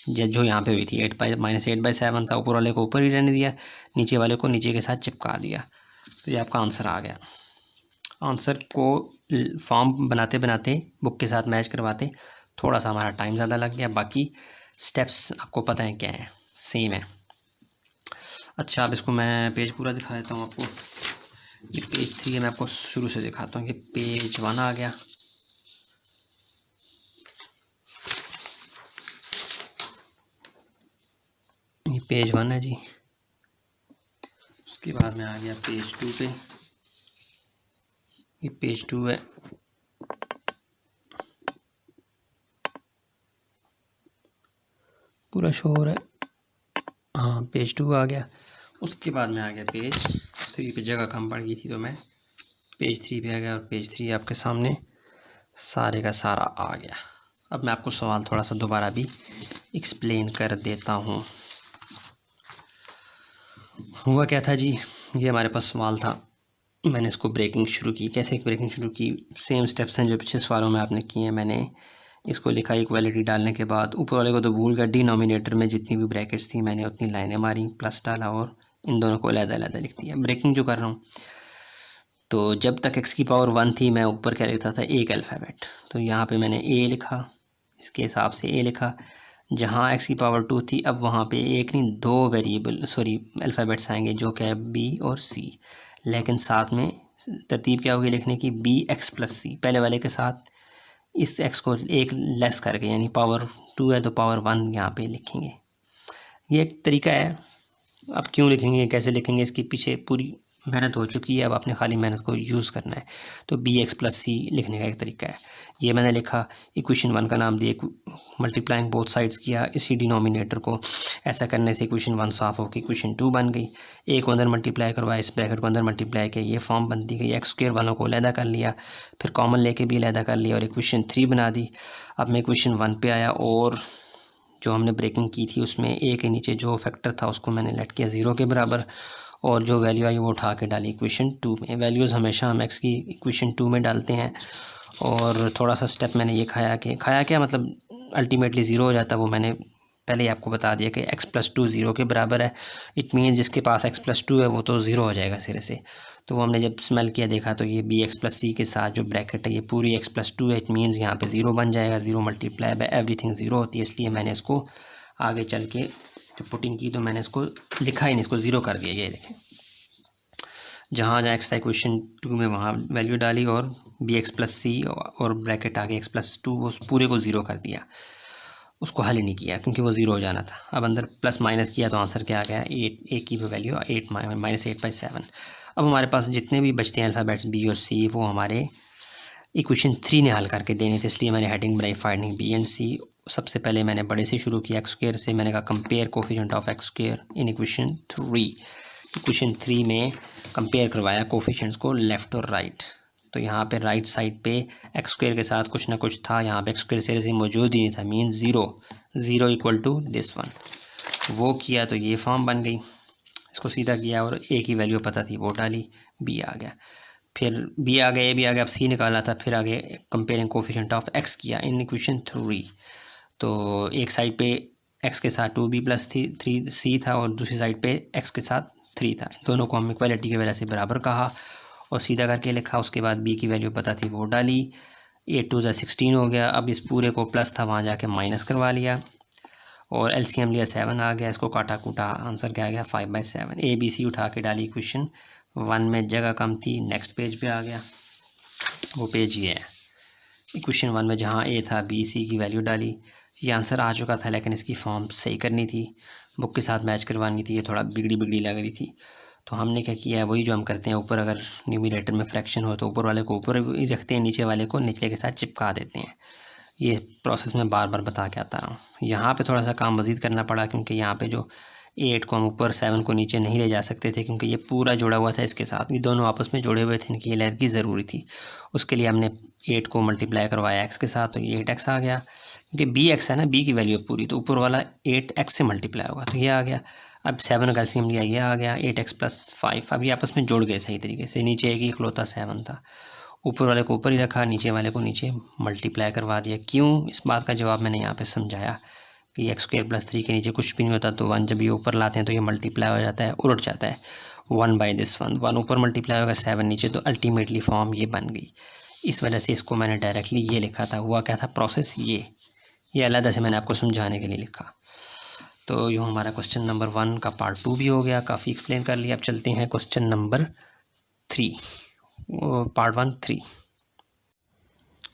जो यहाँ पे हुई थी, -8/7 था, ऊपर वाले को ऊपर ही रहने दिया, नीचे वाले को नीचे के साथ चिपका दिया। तो ये आपका आंसर आ गया। आंसर को फॉर्म बनाते बनाते, बुक के साथ मैच करवाते थोड़ा सा हमारा टाइम ज़्यादा लग गया, बाकी स्टेप्स आपको पता है क्या है, सेम है। अच्छा, अब इसको मैं पेज पूरा दिखा देता हूँ आपको। ये पेज 3 है, मैं आपको शुरू से दिखाता हूँ कि पेज 1 आ गया। ये पेज 1 है जी। उसके बाद में आ गया पेज 2 पे, ये पेज 2 है। पूरा शो हो रहा है, हाँ पेज 2 आ गया। उसके बाद में आ गया पेज 3 पे, जगह कम पड़ गई थी तो मैं पेज 3 पे आ गया, और पेज 3 आपके सामने सारे का सारा आ गया। अब मैं आपको सवाल थोड़ा सा दोबारा भी एक्सप्लेन कर देता हूँ। हुआ क्या था जी, ये हमारे पास सवाल था, मैंने इसको ब्रेकिंग शुरू की। कैसे ब्रेकिंग शुरू की, सेम स्टेप्स हैं जो पिछले सवालों में आपने किए हैं। मैंने इसको लिखा इक्वालिटी डालने के बाद, ऊपर वाले को तो भूल गया, डिनोमिनेटर में जितनी भी ब्रैकेट्स थी मैंने उतनी लाइनें मारी, प्लस डाला और इन दोनों को अलग-अलग लिख दिया। ब्रेकिंग जो कर रहा हूँ, तो जब तक x की पावर 1 थी मैं ऊपर क्या लिखता था, एक अल्फ़ाबेट, तो यहाँ पे मैंने a लिखा, इसके हिसाब से a लिखा। जहाँ x की पावर 2 थी, अब वहाँ पे एक नहीं 2 वेरिएबल अल्फ़ाबेट्स आएंगे, जो क्या है b और c, लेकिन साथ में तरतीब क्या होगी लिखने की, bx + c, पहले वाले के साथ इस x को एक लेस करके, यानी पावर 2 है तो पावर 1 यहाँ पे लिखेंगे। ये एक तरीका है। अब क्यों लिखेंगे, कैसे लिखेंगे, इसके पीछे पूरी मेहनत हो चुकी है, अब आपने खाली मेहनत को यूज़ करना है। तो bx + c लिखने का एक तरीका है, ये मैंने लिखा, इक्वेशन 1 का नाम दिया, मल्टीप्लाइंग बोथ साइड्स किया इसी डिनोमिनेटर को। ऐसा करने से इक्वेशन 1 साफ होकर इक्वेशन 2 बन गई। एक को अंदर मल्टीप्लाई करवाया, इस ब्रैकेट को अंदर मल्टीप्लाई किया, ये फॉर्म बनती गई। x² वालों को अलहदा कर लिया, फिर कॉमन लेके भी अलहदा कर लिया और इक्वेशन 3 बना दी। अब मैं इक्वेशन 1 पे आया, और जो हमने ब्रेकिंग की थी उसमें a के नीचे जो फैक्टर था उसको मैंने लेट किया 0 के बराबर, और जो वैल्यू आई वो उठा के डाली इक्वेशन 2 में। वैल्यूज़ हमेशा हम x की इक्वेशन 2 में डालते हैं। और थोड़ा सा स्टेप मैंने ये खाया क्या मतलब अल्टीमेटली ज़ीरो हो जाता, वो मैंने पहले ही आपको बता दिया कि x+2 ज़ीरो के बराबर है। इट मीन्स जिसके पास x+2 है वो तो ज़ीरो हो जाएगा सिरे से। तो वो हमने जब स्मेल किया देखा तो ये bx+c के साथ जो ब्रैकेट है ये पूरी x+2 है। इट मीन्स यहाँ पे ज़ीरो बन जाएगा, zero multiply by everything zero होती है, इसलिए मैंने इसको आगे चल के जब पुटिंग की तो मैंने इसको लिखा ही नहीं, इसको ज़ीरो कर दिया। ये देखें, जहाँ जहाँ एक्स था इक्वेशन 2 में वहाँ वैल्यू डाली और bx+c और ब्रैकेट आगे x+2 उस पूरे को ज़ीरो कर दिया, उसको हल ही नहीं किया क्योंकि वो ज़ीरो हो जाना था। अब अंदर प्लस माइनस किया तो आंसर क्या आ गया, 8, ए की वैल्यू 8 -8/7। अब हमारे पास जितने भी बचते हैं अल्फ़ाबेट्स बी और सी वो हमारे इक्वेशन 3 ने हल करके देने थे, इसलिए मैंने हेडिंग बनाई फाइंडिंग बी एंड सी। सबसे पहले मैंने बड़े से शुरू किया x² से, मैंने कहा compare coefficient of x² in equation 3। Equation 3 में कंपेयर करवाया कोफिशिएंट्स को लेफ़्ट और राइट। तो यहाँ पे राइट साइड पे x² के साथ कुछ ना कुछ था, यहाँ पे x² सिरे से मौजूद ही नहीं था, mean zero equal to this one. वो किया तो ये फॉर्म बन गई, इसको सीधा किया और a की वैल्यू पता थी वो डाली, b आ गया, फिर b आ गया, a भी आ गया, अब c निकालना था, फिर आगे कंपेयरिंग कोफिशिएंट ऑफ x किया इन इक्वेशन 3। तो एक साइड पे x के साथ 2b+3c था और दूसरी साइड पे x के साथ 3 था। दोनों को हम इक्वालिटी की वजह से बराबर कहा और सीधा करके लिखा। उसके बाद b की वैल्यू पता थी वो डाली, 8 2 16 हो गया। अब इस पूरे को प्लस था वहाँ जाके माइनस करवा लिया और एलसीएम लिया 7 आ गया, इसको काटा कूटा आंसर क्या आ गया 5/7। ए बी सी उठा के डाली इक्वेशन 1 में, जगह कम थी, नेक्स्ट पेज पे आ गया, वो पेज ये है। इक्वेशन 1 में जहाँ ए था बी सी की वैल्यू डाली, ये आंसर आ चुका था लेकिन इसकी फॉर्म सही करनी थी, बुक के साथ मैच करवानी थी, ये थोड़ा बिगड़ी लग रही थी। तो हमने क्या किया है वही जो हम करते हैं, ऊपर अगर न्यूमरेटर में फ्रैक्शन हो तो ऊपर वाले को ऊपर ही रखते हैं, नीचे वाले को निचले के साथ चिपका देते हैं। ये प्रोसेस मैं बार बार बता के आता रहा हूँ। यहाँ पे थोड़ा सा काम मज़ीद करना पड़ा क्योंकि यहाँ पे जो 8 को हम ऊपर 7 को नीचे नहीं ले जा सकते थे क्योंकि ये पूरा जुड़ा हुआ था इसके साथ, ये दोनों आपस में जुड़े हुए थे, इनकी लेयर की ज़रूरी थी। उसके लिए हमने 8 को मल्टीप्लाई करवाया x के साथ, तो ये 8x आ गया क्योंकि bx है ना, b की वैल्यू पूरी, तो ऊपर वाला 8x से मल्टीप्लाई होगा तो ये आ गया। अब 7 का एलसीएम लिया, ये आ गया 8x + 5। अब ये आपस में जुड़ गए सही तरीके से, नीचे एक ही इकलौता 7 था, ऊपर वाले को ऊपर ही रखा, नीचे वाले को नीचे मल्टीप्लाई करवा दिया। क्यों, इस बात का जवाब मैंने यहाँ पे समझाया कि x² + 3 के नीचे कुछ भी नहीं होता, तो 1 जब ये ऊपर लाते हैं तो ये मल्टीप्लाई हो जाता है, उलट जाता है 1/1 ऊपर मल्टीप्लाई होगा 7 नीचे, तो अल्टीमेटली फॉर्म ये बन गई। इस वजह से इसको मैंने डायरेक्टली ये लिखा था। हुआ क्या था प्रोसेस, ये अलग से मैंने आपको समझाने के लिए लिखा। तो यूँ हमारा क्वेश्चन नंबर 1 का पार्ट 2 भी हो गया, काफ़ी एक्सप्लेन कर लिया। अब चलते हैं क्वेश्चन नंबर 3, पार्ट 1 3।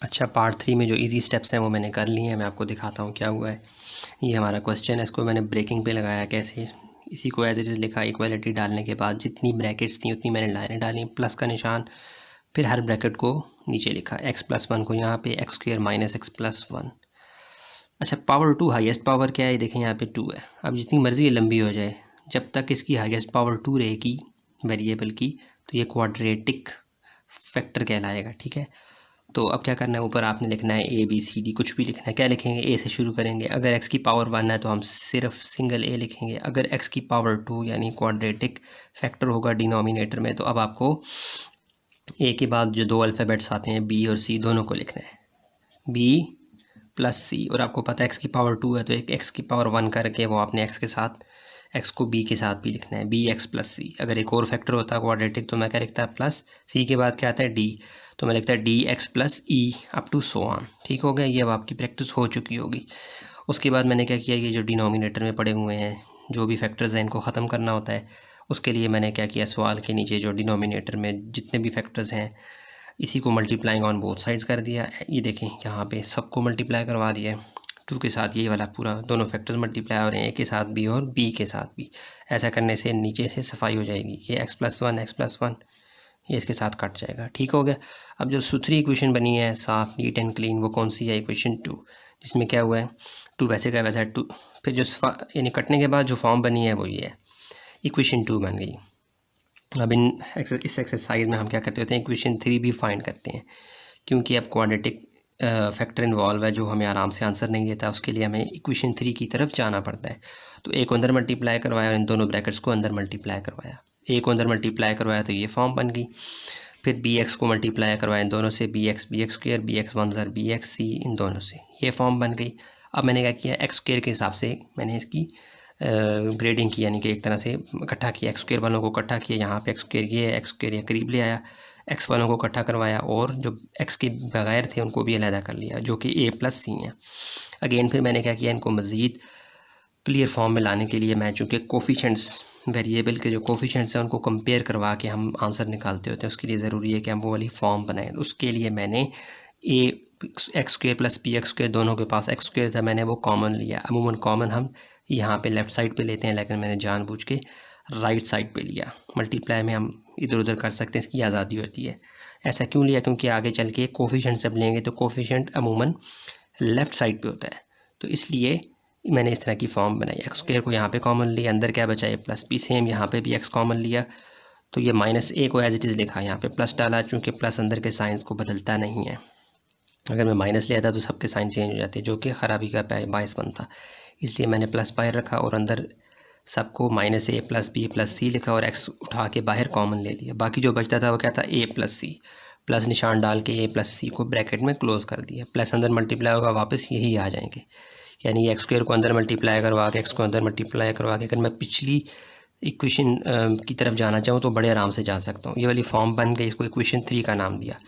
अच्छा, पार्ट 3 में जो इजी स्टेप्स हैं वो मैंने कर लिए हैं, मैं आपको दिखाता हूँ क्या हुआ है। ये हमारा क्वेश्चन है, इसको मैंने ब्रेकिंग पे लगाया, कैसे, इसी को एज इट इज़ लिखा। इक्वालिटी डालने के बाद जितनी ब्रैकेट्स थी उतनी मैंने लाइनें डाली, प्लस का निशान, फिर हर ब्रैकेट को नीचे लिखा, x+1 को यहाँ पे x² - x+1। अच्छा, पावर 2 हाईएस्ट पावर क्या है, देखें यहाँ पे 2 है। अब जितनी मर्ज़ी ये लंबी हो जाए, जब तक इसकी हाईएस्ट पावर 2 रहेगी वेरिएबल की, तो ये क्वाड्रेटिक फैक्टर कहलाएगा, ठीक है। तो अब क्या करना है, ऊपर आपने लिखना है ABCD, कुछ भी लिखना है। क्या लिखेंगे, A से शुरू करेंगे। अगर x की पावर 1 है तो हम सिर्फ सिंगल A लिखेंगे। अगर x की पावर 2 यानी क्वाड्रेटिक फैक्टर होगा डिनोमिनेटर में, तो अब आपको A के बाद जो दो अल्फ़ाबेट्स आते हैं B और C, दोनों को लिखना है, B + C। और आपको पता है x की पावर 2 है तो एक x की पावर 1 करके वो आपने x के साथ, x को b के साथ भी लिखना है, bx + c। अगर एक और फैक्टर होता है क्वाड्रेटिक तो मैं क्या लिखता है, प्लस c के बाद क्या आता है d, तो मैं लिखता है dx + e up to so on. ठीक हो गया, ये अब आपकी प्रैक्टिस हो चुकी होगी। उसके बाद मैंने क्या किया, ये जो डिनोमिनेटर में पड़े हुए हैं जो भी फैक्टर्स हैं इनको ख़त्म करना होता है। उसके लिए मैंने क्या किया, सवाल के नीचे जो डिनोमिनेटर में जितने भी फैक्टर्स हैं इसी को मल्टीप्लाइंग ऑन बोथ साइड्स कर दिया। ये देखें यहाँ पे सबको मल्टीप्लाई करवा दिया है, 2 के साथ ये वाला पूरा दोनों फैक्टर्स मल्टीप्लाई हो रहे हैं, a के साथ भी और b के साथ भी। ऐसा करने से नीचे से सफाई हो जाएगी, ये x+1 ये इसके साथ कट जाएगा। ठीक हो गया। अब जो सूत्री इक्वेशन बनी है साफ नीट एंड क्लीन, वो कौन सी है, इक्वेशन 2, जिसमें क्या हुआ है 2 वैसे का वैसा है 2, फिर जो यानी कटने के बाद जो फॉर्म बनी है वो ये है, इक्वेशन 2 बन गई। अब इस एक्सरसाइज में हम क्या करते होते हैं, इक्वेशन 3 भी फाइंड करते हैं, क्योंकि अब क्वाड्रेटिक फैक्टर इन्वॉल्व है जो हमें आराम से आंसर नहीं देता, उसके लिए हमें इक्वेशन 3 की तरफ जाना पड़ता है। तो a को अंदर मल्टीप्लाई करवाया और इन दोनों ब्रैकेट्स को अंदर मल्टीप्लाई करवाया। a को अंदर मल्टीप्लाई करवाया तो ये फॉर्म बन गई। फिर bx को मल्टीप्लाई करवाया इन दोनों से, bx2 bx1 bxc इन दोनों से, ये फॉर्म बन गई। अब मैंने क्या किया, एक्स स्क्वायर के हिसाब से मैंने इसकी ग्रेडिंग की, यानी कि एक तरह से इकट्ठा किया। एक्स स्क्वायर वालों को इकट्ठा किया, यहाँ पे एक्स स्क्वायर ये एक्स स्क्वायर ये करीब ले आया, एक्स वालों को इकट्ठा करवाया, और जो एक्स के बगैर थे उनको भी अलहदा कर लिया, जो कि ए प्लस सी हैं। अगेन फिर मैंने क्या किया, इनको मज़ीद क्लियर फॉर्म में लाने के लिए मैं चूँकि कोफिशेंट्स वेरिएबल के जो कोफिशेंट्स हैं उनको कंपेयर करवा के हम आंसर निकालते होते हैं, उसके लिए ज़रूरी है कि हम वो वाली फॉर्म बनाएं। उसके लिए मैंने A x square plus P x square, दोनों के पास एक्स स्क्वायर था, मैंने वो कॉमन लिया। अमूमन कॉमन हम यहाँ पे लेफ़्ट साइड पे लेते हैं, लेकिन मैंने जानबूझ के राइट साइड पे लिया। मल्टीप्लाई में हम इधर उधर कर सकते हैं, इसकी आज़ादी होती है। ऐसा क्यों लिया, क्योंकि आगे चल के कोफिशेंट सब लेंगे तो कोफिशेंट अमूमन लेफ़्ट साइड पे होता है, तो इसलिए मैंने इस तरह की फॉर्म बनाई। एक्स स्क्वायर को यहाँ पे कॉमन लिया, अंदर क्या बचा ए प्लस बी, सेम यहाँ पे भी एक्स कॉमन लिया, तो ये माइनस ए को एज इट इज़ लिखा, यहाँ पे प्लस डाला, चूँकि प्लस अंदर के साइंस को बदलता नहीं है। अगर मैं माइनस ले आता तो सबके साइन चेंज हो जाते, जो कि ख़राबी का बायस बनता, इसलिए मैंने प्लस बाहर रखा और अंदर सबको माइनस ए प्लस बी प्लस सी लिखा और एक्स उठा के बाहर कॉमन ले लिया। बाकी जो बचता था वो क्या था, ए प्लस सी, प्लस निशान डाल के ए प्लस सी को ब्रैकेट में क्लोज कर दिया। प्लस अंदर मल्टीप्लाई होगा, वापस यही आ जाएंगे, यानी एक्स स्क्वायर को अंदर मल्टीप्लाई करवा के, एक्स को अंदर मल्टीप्लाई करवा के अगर मैं पिछली इक्वेशन की तरफ जाना चाहूँ तो बड़े आराम से जा सकता हूँ। ये वाली फॉर्म बन गई, इसको इक्वेशन 3 का नाम दिया।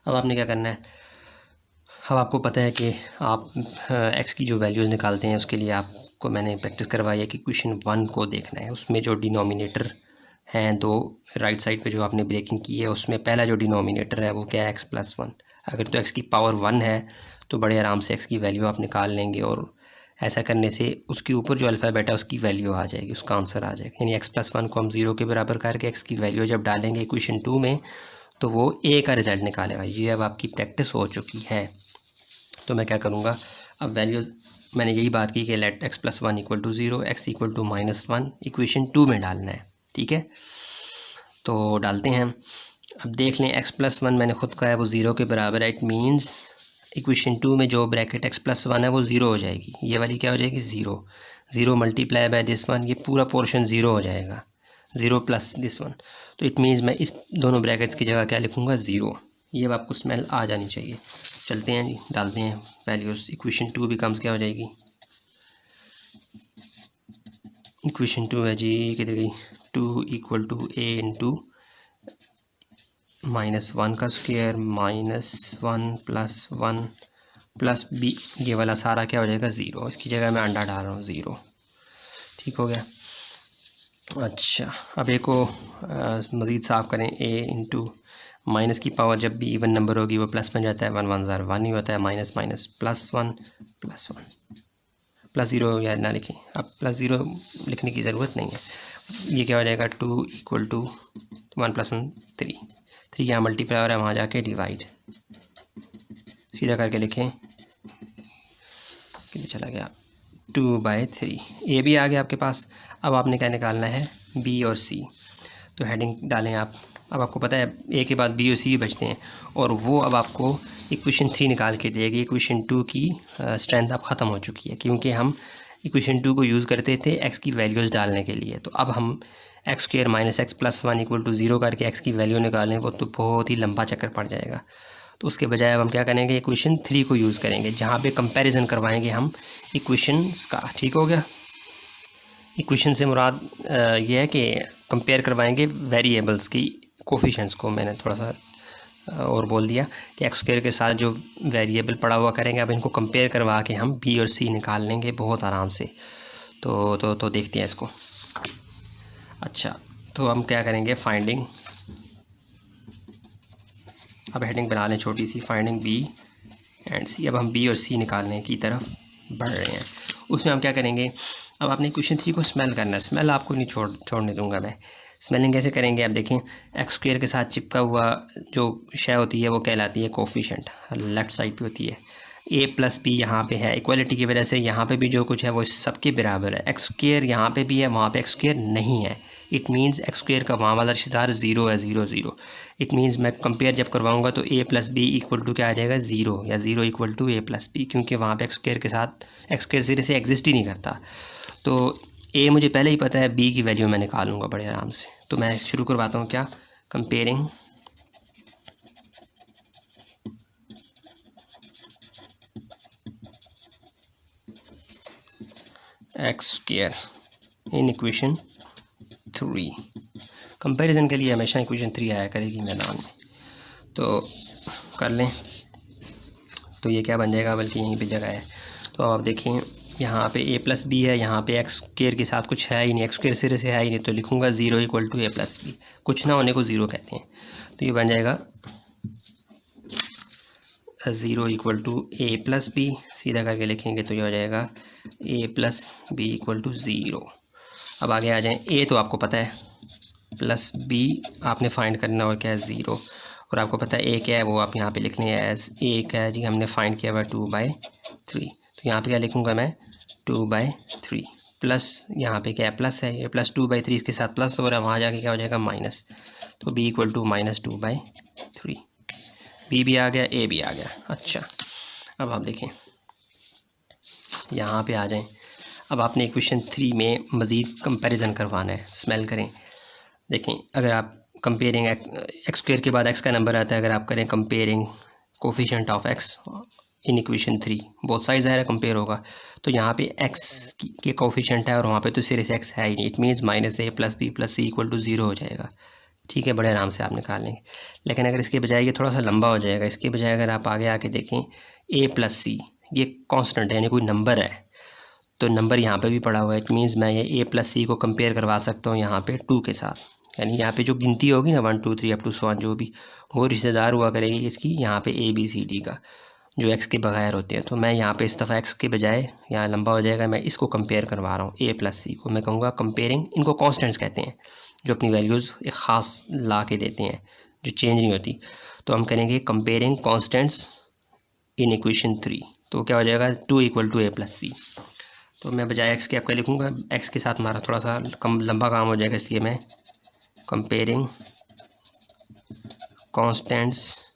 अब आपने क्या करना है, अब आपको पता है कि आप एक्स की जो वैल्यूज़ निकालते हैं उसके लिए आपको मैंने प्रैक्टिस करवाई है कि इक्वेशन 1 को देखना है। उसमें जो डिनोमिनेटर हैं दो, राइट साइड पे जो आपने ब्रेकिंग की है उसमें पहला जो डिनोमिनेटर है वो क्या है, एक्स प्लस 1। अगर तो एक्स की पावर 1 है तो बड़े आराम से एक्स की वैल्यू आप निकाल लेंगे, और ऐसा करने से उसके ऊपर जो अल्फ़ाबेट है उसकी वैल्यू आ जाएगी, उसका आंसर आ जाएगा। यानी एक्स प्लस 1 को हम 0 के बराबर करके एक्स की वैल्यू जब डालेंगे इक्वेशन 2 में तो वो ए का रिज़ल्ट निकालेगा। ये अब आपकी प्रैक्टिस हो चुकी है। तो मैं क्या करूँगा, अब वैल्यू मैंने यही बात की कि let x plus 1 equal to 0, x equal to -1 equation 2 में डालना है, ठीक है। तो डालते हैं। अब देख लें एक्स प्लस 1 मैंने खुद कहा है वो 0 के बराबर है, इट मीन्स इक्वेशन 2 में जो ब्रैकेट एक्स प्लस 1 है वो 0 हो जाएगी। ये वाली क्या हो जाएगी, 0 मल्टीप्लाई बाय दिस 1, ये पूरा पोर्शन 0 हो जाएगा, 0 प्लस दिस 1। तो इट मीन्स मैं इस दोनों ब्रैकेट्स की जगह क्या लिखूँगा, 0। ये अब आपको स्मेल आ जानी चाहिए। चलते हैं जी, डालते हैं वैल्यूज़। इक्वेशन 2 बिकम्स क्या हो जाएगी, इक्वेशन 2 है जी, किधर गई, 2 इक्वल टू ए इंटू -1 का स्क्वायर -1 प्लस 1 प्लस बी, ये वाला सारा क्या हो जाएगा, 0। इसकी जगह मैं अंडा डाल रहा हूँ, 0। ठीक हो गया। अच्छा, अब एक को मज़ीद साफ़ करें। ए इंटू माइनस की पावर जब भी इवन नंबर होगी वो प्लस में जाता है, 1 1 ज़ार 1 ही होता है, माइनस माइनस प्लस 1 प्लस 0 या ना लिखें, अब प्लस 0 लिखने की ज़रूरत नहीं है। ये क्या हो जाएगा, 2 इक्वल टू 1 + 1 3 यहाँ मल्टीप्लाई हो रहा है, वहाँ जाके डिवाइड, सीधा करके लिखें, कितना चला गया, 2/3। ए भी आ गया आपके पास। अब आपने क्या निकालना है, बी और सी। तो हेडिंग डालें आप। अब आपको पता है ए के बाद बी और सी बचते हैं, और वो अब आपको इक्वेशन 3 निकाल के देगी। इक्वेशन 2 की स्ट्रेंथ अब ख़त्म हो चुकी है, क्योंकि हम इक्वेशन 2 को यूज़ करते थे एक्स की वैल्यूज़ डालने के लिए। तो अब हम x square minus x plus 1 equal to 0 करके एक्स की वैल्यू निकालें, वो तो बहुत ही लंबा चक्कर पड़ जाएगा। तो उसके बजाय अब हम क्या करेंगे, इक्वेशन 3 को यूज़ करेंगे, जहाँ पे कंपैरिजन करवाएंगे हम इक्वेशंस का। ठीक हो गया। इक्वेशन से मुराद ये है कि कंपेयर करवाएंगे वेरिएबल्स की कोफिशेंट्स को। मैंने थोड़ा सा और बोल दिया कि एक्स स्क्वायर के साथ जो वेरिएबल पड़ा हुआ करेंगे, अब इनको कंपेयर करवा के हम बी और सी निकाल लेंगे बहुत आराम से। तो देखते हैं इसको। अच्छा, तो हम क्या करेंगे, फाइंडिंग, अब हेडिंग बना लें छोटी सी, फाइंडिंग बी एंड सी। अब हम बी और सी निकालने की तरफ बढ़ रहे हैं। उसमें हम क्या करेंगे, अब आपने क्वेश्चन 3 को स्मेल करना है। स्मेल आपको नहीं छोड़ने दूंगा मैं। स्मेलिंग कैसे करेंगे, आप देखें, एक्स स्क्वायर के साथ चिपका हुआ जो शय होती है वो कहलाती है कोफिशेंट, लेफ़्ट साइड पे होती है। ए प्लस बी यहाँ पे है, इक्वालिटी की वजह से यहाँ पे भी जो कुछ है वो सबके बराबर है। एक्स स्क्वायर यहाँ पे भी है, वहाँ पे एक्स स्क्वायर नहीं है। इट मीन्स एक्स स्क्वायर का वहाँ वाला रिश्तेदार 0 है, 0 0। इट मीन्स मैं कंपेयर जब करवाऊँगा तो a plus B equal to क्या आ जाएगा, 0, या 0 equal to A plus B, क्योंकि वहाँ पे एक्स स्क्वायर के साथ एक्स स्क्वायर सिरे से एग्जिस्ट ही नहीं करता। तो ए मुझे पहले ही पता है, बी की वैल्यू मैं निकालूंगा बड़े आराम से। तो मैं शुरू करवाता हूँ क्या, comparing x square in equation 3। Comparison के लिए हमेशा इक्वेशन 3 आया करेगी मैदान में, तो कर लें। तो ये क्या बन जाएगा, बल्कि यहीं पे जगह है। तो आप देखें यहाँ पे a प्लस बी है, यहाँ पे एक्स स्क्वायर के साथ कुछ है ही नहीं, एक्स स्क्वायर सिरे से है ही नहीं, तो लिखूँगा 0 equal to a plus b. कुछ ना होने को 0 कहते हैं, तो ये बन जाएगा 0 equal to a plus b. सीधा करके लिखेंगे तो ये हो जाएगा a plus B equal to 0। अब आगे आ जाएं, a तो आपको पता है, प्लस b आपने फाइंड करना और क्या है 0, और आपको पता है a क्या है वो आप यहाँ पे लिख लें एज a क्या है जी, हमने फाइंड किया हुआ 2/3। तो यहाँ पे क्या लिखूँगा मैं 2/3 प्लस यहाँ पे क्या है प्लस है, ये प्लस 2/3 इसके साथ प्लस हो रहा है, वहाँ जाके क्या हो जाएगा माइनस, तो b इक्वल टू -2/3। b भी आ गया, a भी आ गया। अच्छा, अब आप देखें यहाँ पे आ जाएं। अब आपने इक्वेशन 3 में मज़ीद कंपैरिजन करवाना है। स्मेल करें, देखें अगर आप कंपेयरिंग एक्स स्क्वायर के बाद एक्स का नंबर आता है, अगर आप करें comparing coefficient of x in equation 3, both side ज़ाहिर कंपेयर होगा, तो यहाँ पे एक्स के कोफिशिएंट है और वहाँ पे तो सिरे से एक्स है ही नहीं, it means -a plus b plus c equal to 0 हो जाएगा। ठीक है, बड़े आराम से आप निकाल लेंगे। लेकिन अगर इसके बजाय ये थोड़ा सा लंबा हो जाएगा, इसके बजाय अगर आप आगे आके देखें a प्लस c, ये कॉन्स्टेंट है यानी कोई नंबर है, तो नंबर यहाँ पे भी पड़ा हुआ है, इट मीन्स मैं ये a प्लस सी को कंपेयर करवा सकता हूँ यहाँ पे 2 के साथ, यानी यहाँ पे जो गिनती होगी ना 1 2 3 अप टू सो ऑन, जो भी वो रिश्तेदार हुआ करेगी इसकी यहाँ पे a b c d का, जो x के बगैर होते हैं। तो मैं यहाँ पे इस दफ़ा x के बजाय यहाँ लंबा हो जाएगा, मैं इसको कंपेयर करवा रहा हूँ a प्लस सी को, मैं कहूँगा कंपेयरिंग, इनको कॉन्स्टेंट्स कहते हैं जो अपनी वैल्यूज़ एक ख़ास ला के देते हैं जो चेंज नहीं होती। तो हम करेंगे कंपेयरिंग कॉन्स्टेंट्स इन इक्वेशन 3, तो क्या हो जाएगा 2 इक्वल टू a प्लस सी। तो मैं बजाय x के आपका लिखूँगा, x के साथ हमारा थोड़ा सा कम लंबा काम हो जाएगा, इसलिए मैं कंपेयरिंग कॉन्स्टेंट्स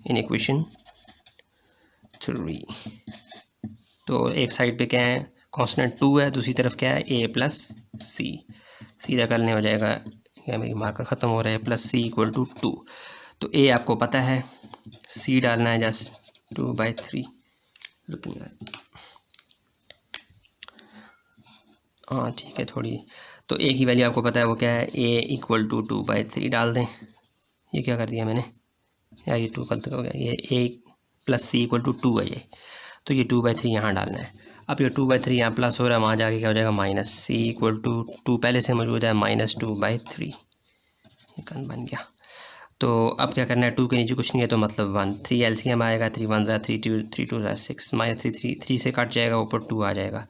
इन इक्वेशन 3। तो एक साइड पे क्या है कांस्टेंट 2 है, दूसरी तरफ क्या है a प्लस सी। सीधा करने हो जाएगा, या मेरी मार्कर ख़त्म हो रहा है, प्लस c इक्वल टू 2। तो a आपको पता है, c डालना है जस्ट 2/3। लुकिंग हाँ ठीक है थोड़ी, तो a की वैल्यू आपको पता है वो क्या है, a इक्वल टू 2/3 डाल दें। ये क्या कर दिया मैंने यार, ये 2 गलत हो गया, ये a plus c equal to 2 है ये, तो ये 2/3 यहाँ डालना है। अब ये 2/3 यहाँ प्लस हो रहा है, वहाँ जाके क्या हो जाएगा माइनस, c इक्वल टू 2 पहले से मौजूद है -2/3, ये कन बन गया। तो अब क्या करना है, 2 के नीचे कुछ नहीं है तो मतलब 1, 3 एलसीएम आएगा, 3 1 ज़ा 3 2 3 2 ज़ा 6, -3 से कट जाएगा, ऊपर 2 आ जाएगा।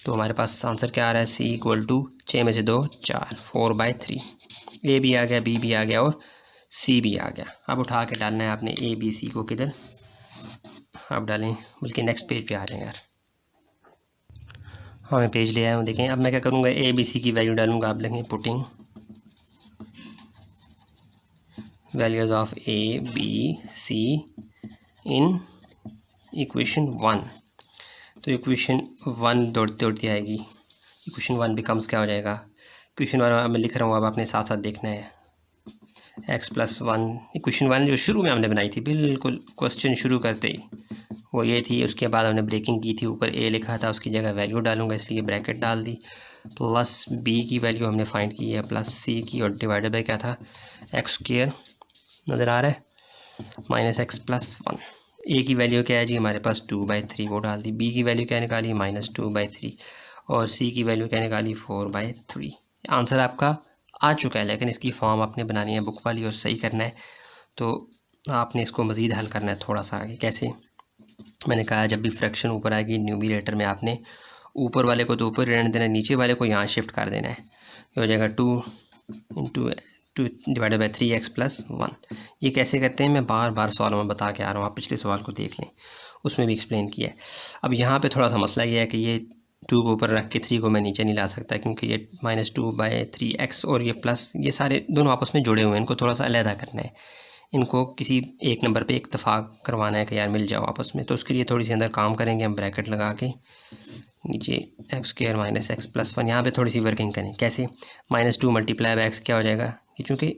तो हमारे पास आंसर क्या आ रहा है, c इक्वल टू 6 में से 2 4, 4/3। a भी आ गया, b भी आ गया और c भी आ गया। अब उठा के डालना है आपने a b c को, किधर आप डालें, बल्कि नेक्स्ट पेज पे आ जाएं यार। हाँ मैं पेज ले आया हूँ, देखें अब मैं क्या करूँगा, a b c की वैल्यू डालूँगा। आप लिखें putting values of a b c in equation 1। तो इक्वेशन 1 दौड़ती दौड़ती आएगी, इक्वेशन 1 बिकम्स क्या हो जाएगा, इक्वेशन 1 मैं लिख रहा हूँ, अब आपने साथ साथ देखना है। x प्लस 1, इक्वेशन 1 जो शुरू में हमने बनाई थी, बिल्कुल क्वेश्चन शुरू करते ही वो ये थी, उसके बाद हमने ब्रेकिंग की थी, ऊपर a लिखा था, उसकी जगह वैल्यू डालूंगा इसलिए ब्रैकेट डाल दी, प्लस b की वैल्यू हमने फाइंड की है, प्लस c की, और डिवाइडेड बाय क्या था एक्स स्क्वायर नज़र आ रहा है, -x प्लस 1। a की वैल्यू क्या है जी हमारे पास 2/3, वो डाल दी। b की वैल्यू क्या निकाली -2/3, और c की वैल्यू क्या निकाली 4/3। आंसर आपका आ चुका है, लेकिन इसकी फॉर्म आपने बनानी है बुक वाली और सही करना है। तो आपने इसको मज़ीद हल करना है थोड़ा सा आगे। कैसे, मैंने कहा जब भी फ्रैक्शन ऊपर आएगी न्यूमरेटर में आपने ऊपर वाले को तो ऊपर रहने देना है, नीचे वाले को यहाँ शिफ्ट कर देना है। ये हो जाएगा 2 × 2 डिवाइडेड बाई 3x प्लस 1। ये कैसे करते हैं मैं बार बार सवालों में बता के आ रहा हूँ, आप पिछले सवाल को देख लें, उसमें भी एक्सप्लेन किया है। अब यहाँ पे थोड़ा सा मसला ये है कि ये 2 को ऊपर रख के 3 को मैं नीचे नहीं ला सकता, क्योंकि ये -2/3x और ये प्लस, ये सारे दोनों आपस में जुड़े हुए हैं, इनको थोड़ा सा अलहदा करना है, इनको किसी एक नंबर पे इत्तेफाक करवाना है कि यार मिल जाओ आपस में। तो उसके लिए थोड़ी सी अंदर काम करेंगे हम, ब्रैकेट लगा के नीचे x² - x प्लस 1, यहाँ पे थोड़ी सी वर्किंग करें। कैसे, -2 मल्टीप्लाई बाय x क्या हो जाएगा, कि चूँकि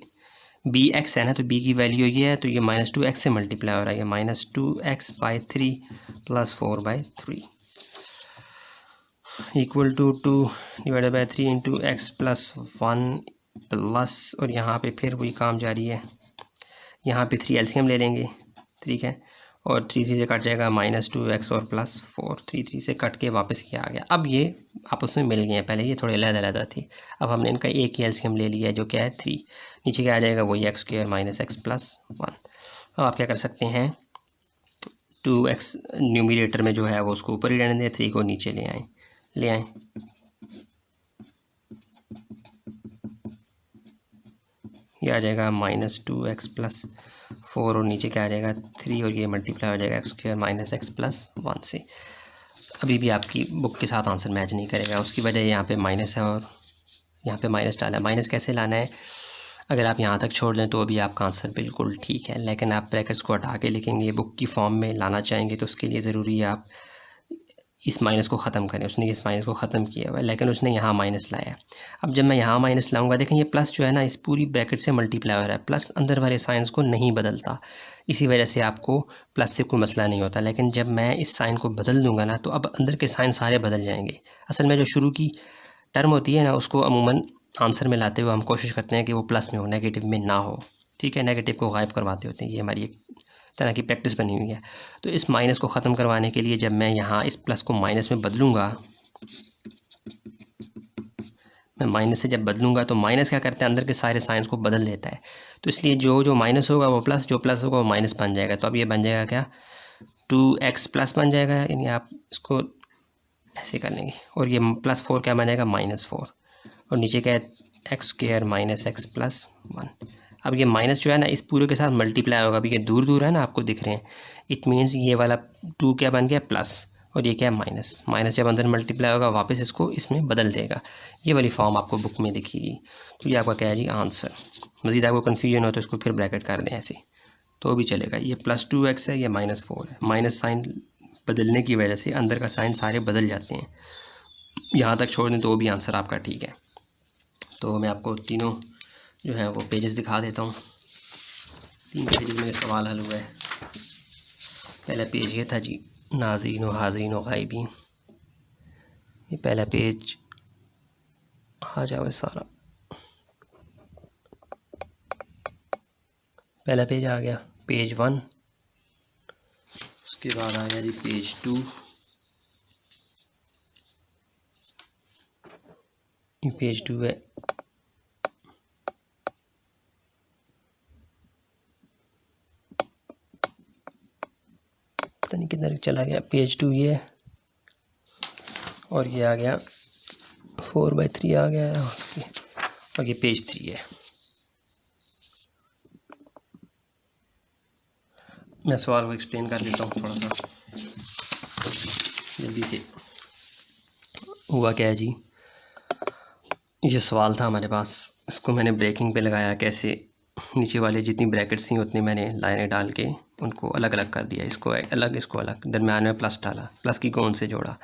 bx है ना, तो b की वैल्यू ये है, तो ये -2x से मल्टीप्लाई हो रहा है, ये -2x/3 + 4/3। Equal to 2/3 into x plus 1 plus, और यहाँ पे फिर वही काम जारी है, यहाँ पे 3 एलसीएम ले लेंगे, ठीक है, और 3 से कट जाएगा -2x और +4, 3 से कट के वापस ये आ गया। अब ये आपस में मिल गए हैं, पहले ये थोड़े अलग-अलग थे, अब हमने इनका एक ही एलसीएम ले लिया है जो क्या है 3, नीचे क्या आ जाएगा वही x² - x + 1। अब आप क्या कर सकते हैं, 2x न्यूमरेटर में जो है वो उसको ऊपर ही रहने दें, 3 को नीचे ले आएँ, ये आ जाएगा -2x + 4 और नीचे क्या आ जाएगा 3, और ये मल्टीप्लाई हो जाएगा x² - x + 1 से। अभी भी आपकी बुक के साथ आंसर मैच नहीं करेगा, उसकी वजह यहाँ पे माइनस है और यहाँ पे माइनस डाला है। माइनस कैसे लाना है, अगर आप यहाँ तक छोड़ दें तो भी आपका आंसर बिल्कुल ठीक है, लेकिन आप ब्रैकेट्स को हटा के लिखेंगे, बुक की फॉर्म में लाना चाहेंगे तो उसके लिए ज़रूरी है आप इस माइनस को ख़त्म करें। उसने इस माइनस को ख़त्म किया हुआ है, लेकिन उसने यहाँ माइनस लाया है। अब जब मैं यहाँ माइनस लाऊंगा, देखें ये प्लस जो है ना इस पूरी ब्रैकेट से मल्टीप्लाई हो रहा है, प्लस अंदर वाले साइंस को नहीं बदलता, इसी वजह से आपको प्लस से कोई मसला नहीं होता। लेकिन जब मैं इस साइन को बदल दूंगा ना तो अब अंदर के साइन सारे बदल जाएंगे। असल में जो शुरू की टर्म होती है ना उसको अमूमन आंसर में लाते हुए हम कोशिश करते हैं कि वो प्लस में हो, नेगेटिव में ना हो, ठीक है, नेगेटिव को गायब करवाते होते हैं, ये हमारी एक तरह की प्रैक्टिस बनी हुई है। तो इस माइनस को ख़त्म करवाने के लिए जब मैं यहाँ इस प्लस को माइनस में बदलूँगा, मैं माइनस से जब बदलूँगा तो माइनस क्या करता है अंदर के सारे साइंस को बदल देता है, तो इसलिए जो माइनस होगा वो प्लस, जो प्लस होगा वो माइनस बन जाएगा। तो अब ये बन जाएगा क्या 2x+ बन जाएगा, यानी आप इसको ऐसे कर लेंगे, और ये +4 क्या बन जाएगा -4, और नीचे क्या है x² - x + 1। अब ये माइनस जो है ना इस पूरे के साथ मल्टीप्लाई होगा, अभी ये दूर दूर है ना आपको दिख रहे हैं, इट मीन्स ये वाला 2 क्या बन गया प्लस, और ये क्या है माइनस, माइनस जब अंदर मल्टीप्लाई होगा वापस इसको इसमें बदल देगा। ये वाली फॉर्म आपको बुक में दिखेगी। तो ये आपका क्या है जी आंसर। मज़ीद आपको कन्फ्यूजन हो तो इसको फिर ब्रैकेट कर दें ऐसे तो भी चलेगा। ये +2x है, ये -4 है, माइनस साइन बदलने की वजह से अंदर का साइन सारे बदल जाते हैं। यहाँ तक छोड़ दें तो भी आंसर आपका ठीक है। तो मैं आपको तीनों जो है वो पेजेस दिखा देता हूँ। 3 पेजेस में सवाल हल हुआ है। पहला पेज ये था जी नाज़रीन व हाज़रीन व गायबीन, ये पहला पेज आ जाओ सारा, पहला पेज आ गया पेज 1, उसके बाद आ गया जी पेज 2, ये पेज 2 है, पता नहीं किधर चला गया, पेज 2 ये है, और ये आ गया 4/3 आ गया यहाँ से, और ये पेज 3 है। मैं सवाल को एक्सप्लेन कर देता हूँ थोड़ा सा जल्दी से। हुआ क्या है जी, ये सवाल था हमारे पास, इसको मैंने ब्रेकिंग पे लगाया, कैसे नीचे वाले जितनी ब्रैकेट्स थी उतनी मैंने लाइनें डाल के उनको अलग अलग कर दिया, इसको अलग इसको अलग, दरम्यान में प्लस डाला, प्लस की कौन से जोड़ा।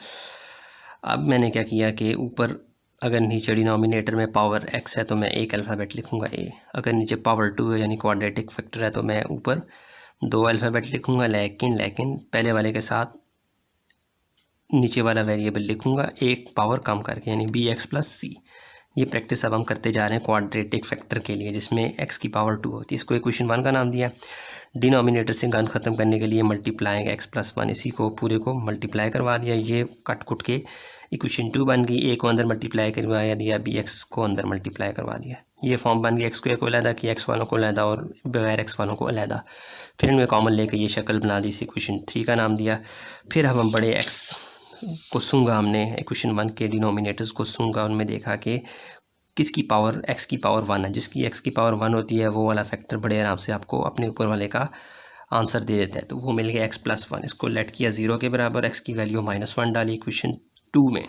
अब मैंने क्या किया कि ऊपर अगर नीचे डिनोमिनेटर में पावर x है तो मैं एक अल्फ़ाबेट लिखूँगा a, अगर नीचे पावर 2 है यानी क्वाड्रेटिक फैक्टर है तो मैं ऊपर 2 अल्फ़ाबेट लिखूँगा, लेकिन पहले वाले के साथ नीचे वाला वेरिएबल लिखूँगा एक पावर कम करके, यानी bx + c। ये प्रैक्टिस अब हम करते जा रहे हैं क्वाड्रेटिक फैक्टर के लिए जिसमें x की पावर 2 होती है। इसको इक्वेशन 1 का नाम दिया। डिनोमिनेटर से गंद ख़त्म करने के लिए मल्टीप्लाइंग x + 1, इसी को पूरे को मल्टीप्लाई करवा दिया, ये कट कुट के इक्वेशन 2 बन गई। a को अंदर मल्टीप्लाई करवाया दिया, bx को अंदर मल्टीप्लाई करवा दिया, ये फॉर्म बन गई। x² को अलहदा किया, x वालों को अलहदा और बगैर x वालों को अलहदा, फिर इनमें कॉमन लेके ये शक्ल बना दी, इस इक्वेशन 3 का नाम दिया। फिर हम बड़े x को सूंगा, हमने इक्वेशन 1 के डिनोमिनेटर्स को सूंगा, उनमें देखा कि किसकी पावर x की पावर 1 है, जिसकी x की पावर 1 होती है वो वाला फैक्टर बड़े आराम से आपको अपने ऊपर वाले का आंसर दे देता है। तो वो मिल गया x + 1, इसको लेट किया 0 के बराबर, x की वैल्यू -1 डाली इक्वेशन 2 में।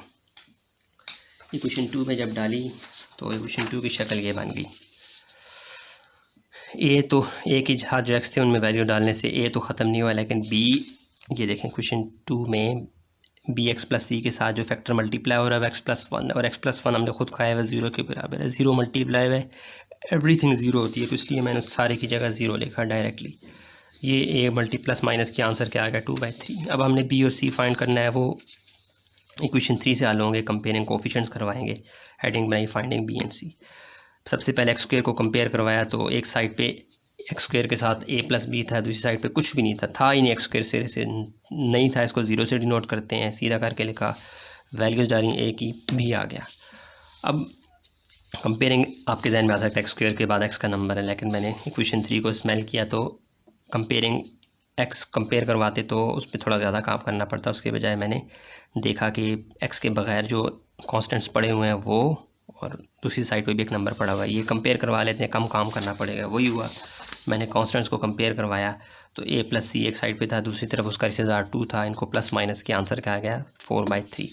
इक्वेशन 2 में जब डाली तो इक्वेशन 2 की शक्ल ये बन गई। a के साथ जो x थे उनमें वैल्यू डालने से a तो ख़त्म नहीं हुआ, लेकिन b, ये देखें इक्वेशन 2 में bx + c के साथ जो फैक्टर मल्टीप्लाई हो रहा है x + 1, और x + 1 हमने खुद खाया हुआ 0 के बराबर है। 0 मल्टीप्लाई है, एवरीथिंग 0 होती है, तो इसलिए मैंने सारे की जगह 0 लिखा डायरेक्टली। ये a मल्टी प्लस माइनस के आंसर क्या आ गया 2/3। अब हमने b और c फाइंड करना है, वो इक्वेशन 3 से हल होंगे, कंपेयरिंग कोफिशिएंट्स करवाएंगे, हेडिंग बनाई फाइंडिंग बी एंड सी। सबसे पहले एक्स स्क्वायर को कंपेयर करवाया तो एक साइड पे एक्स स्क्वायर के साथ ए प्लस बी था, दूसरी साइड पे कुछ भी नहीं था ही नहीं, एक्स स्क्वायर सिरे से नहीं था, इसको 0 से डिनोट करते हैं, सीधा करके लिखा, वैल्यूज़ डाली, ए की बी आ गया। अब कंपेयरिंग आपके जहन में आ सकता है एक्स स्क्वायर के बाद एक्स का नंबर है, लेकिन मैंने इक्वेशन 3 को स्मेल किया तो कंपेयरिंग एक्स कंपेयर करवाते तो उस पर थोड़ा ज़्यादा काम करना पड़ता, उसके बजाय मैंने देखा कि एक्स के बगैर जो कॉन्स्टेंट्स पड़े हुए हैं वो, और दूसरी साइड पे भी एक नंबर पड़ा हुआ है, ये कंपेयर करवा लेते हैं, कम काम करना पड़ेगा। वही हुआ, मैंने कॉन्स्टेंट्स को कंपेयर करवाया तो ए प्लस सी एक साइड पे था, दूसरी तरफ उसका रिश्तेदार 2 था, इनको प्लस माइनस के आंसर क्या आ गया 4/3।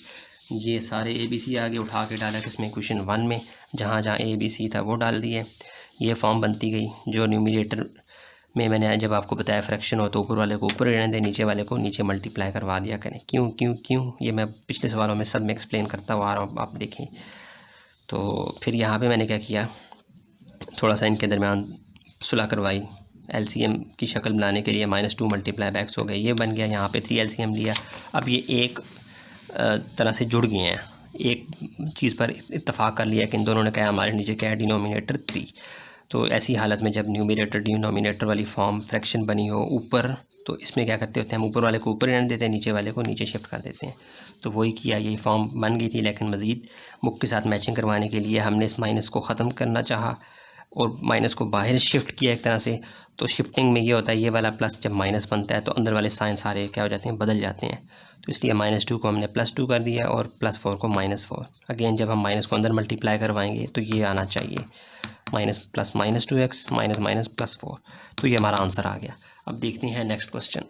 ये सारे ए बी सी आगे उठा के डाला किसमें, क्वेश्चन 1 में, जहाँ जहाँ ए बी सी था वो डाल दिए, ये फॉर्म बनती गई। जो न्यूमरेटर में मैंने जब आपको बताया फ्रैक्शन हो तो ऊपर वाले को ऊपर रहने दें, नीचे वाले को नीचे मल्टीप्लाई करवा दिया करें। क्यों क्यों क्यों, ये मैं पिछले सवालों में सब में एक्सप्लेन करता हुआ आ रहा हूँ, आप देखें। तो फिर यहाँ पे मैंने क्या किया, थोड़ा सा इनके दरमियान सुलह करवाई, एलसीएम की शक्ल बनाने के लिए -2 मल्टीप्लाई बैक्स हो गए, ये बन गया। यहाँ पे 3 एलसीएम लिया, अब ये एक तरह से जुड़ गए हैं, एक चीज़ पर इत्तेफाक कर लिया कि इन दोनों ने कहा हमारे नीचे क्या है, डिनोमिनेटर 3। तो ऐसी हालत में जब न्यूमरेटर डिनोमिनेटर वाली फॉर्म फ्रैक्शन बनी हो ऊपर, तो इसमें क्या करते होते हैं, हम ऊपर वाले को ऊपर रहने देते हैं, नीचे वाले को नीचे शिफ्ट कर देते हैं। तो वही किया, यही फॉर्म बन गई थी, लेकिन मज़ीद बुक के साथ मैचिंग करवाने के लिए हमने इस माइनस को ख़त्म करना चाहा और माइनस को बाहर शिफ्ट किया एक तरह से। तो शिफ्टिंग में ये होता है, ये वाला प्लस जब माइनस बनता है तो अंदर वाले साइन सारे क्या हो जाते हैं, बदल जाते हैं। तो इसलिए -2 को हमने +2 कर दिया और +4 को -4। अगेन जब हम माइनस को अंदर मल्टीप्लाई करवाएंगे तो ये आना चाहिए, माइनस प्लस -2x माइनस +4। तो ये हमारा आंसर आ गया। अब देखते हैं नेक्स्ट क्वेश्चन।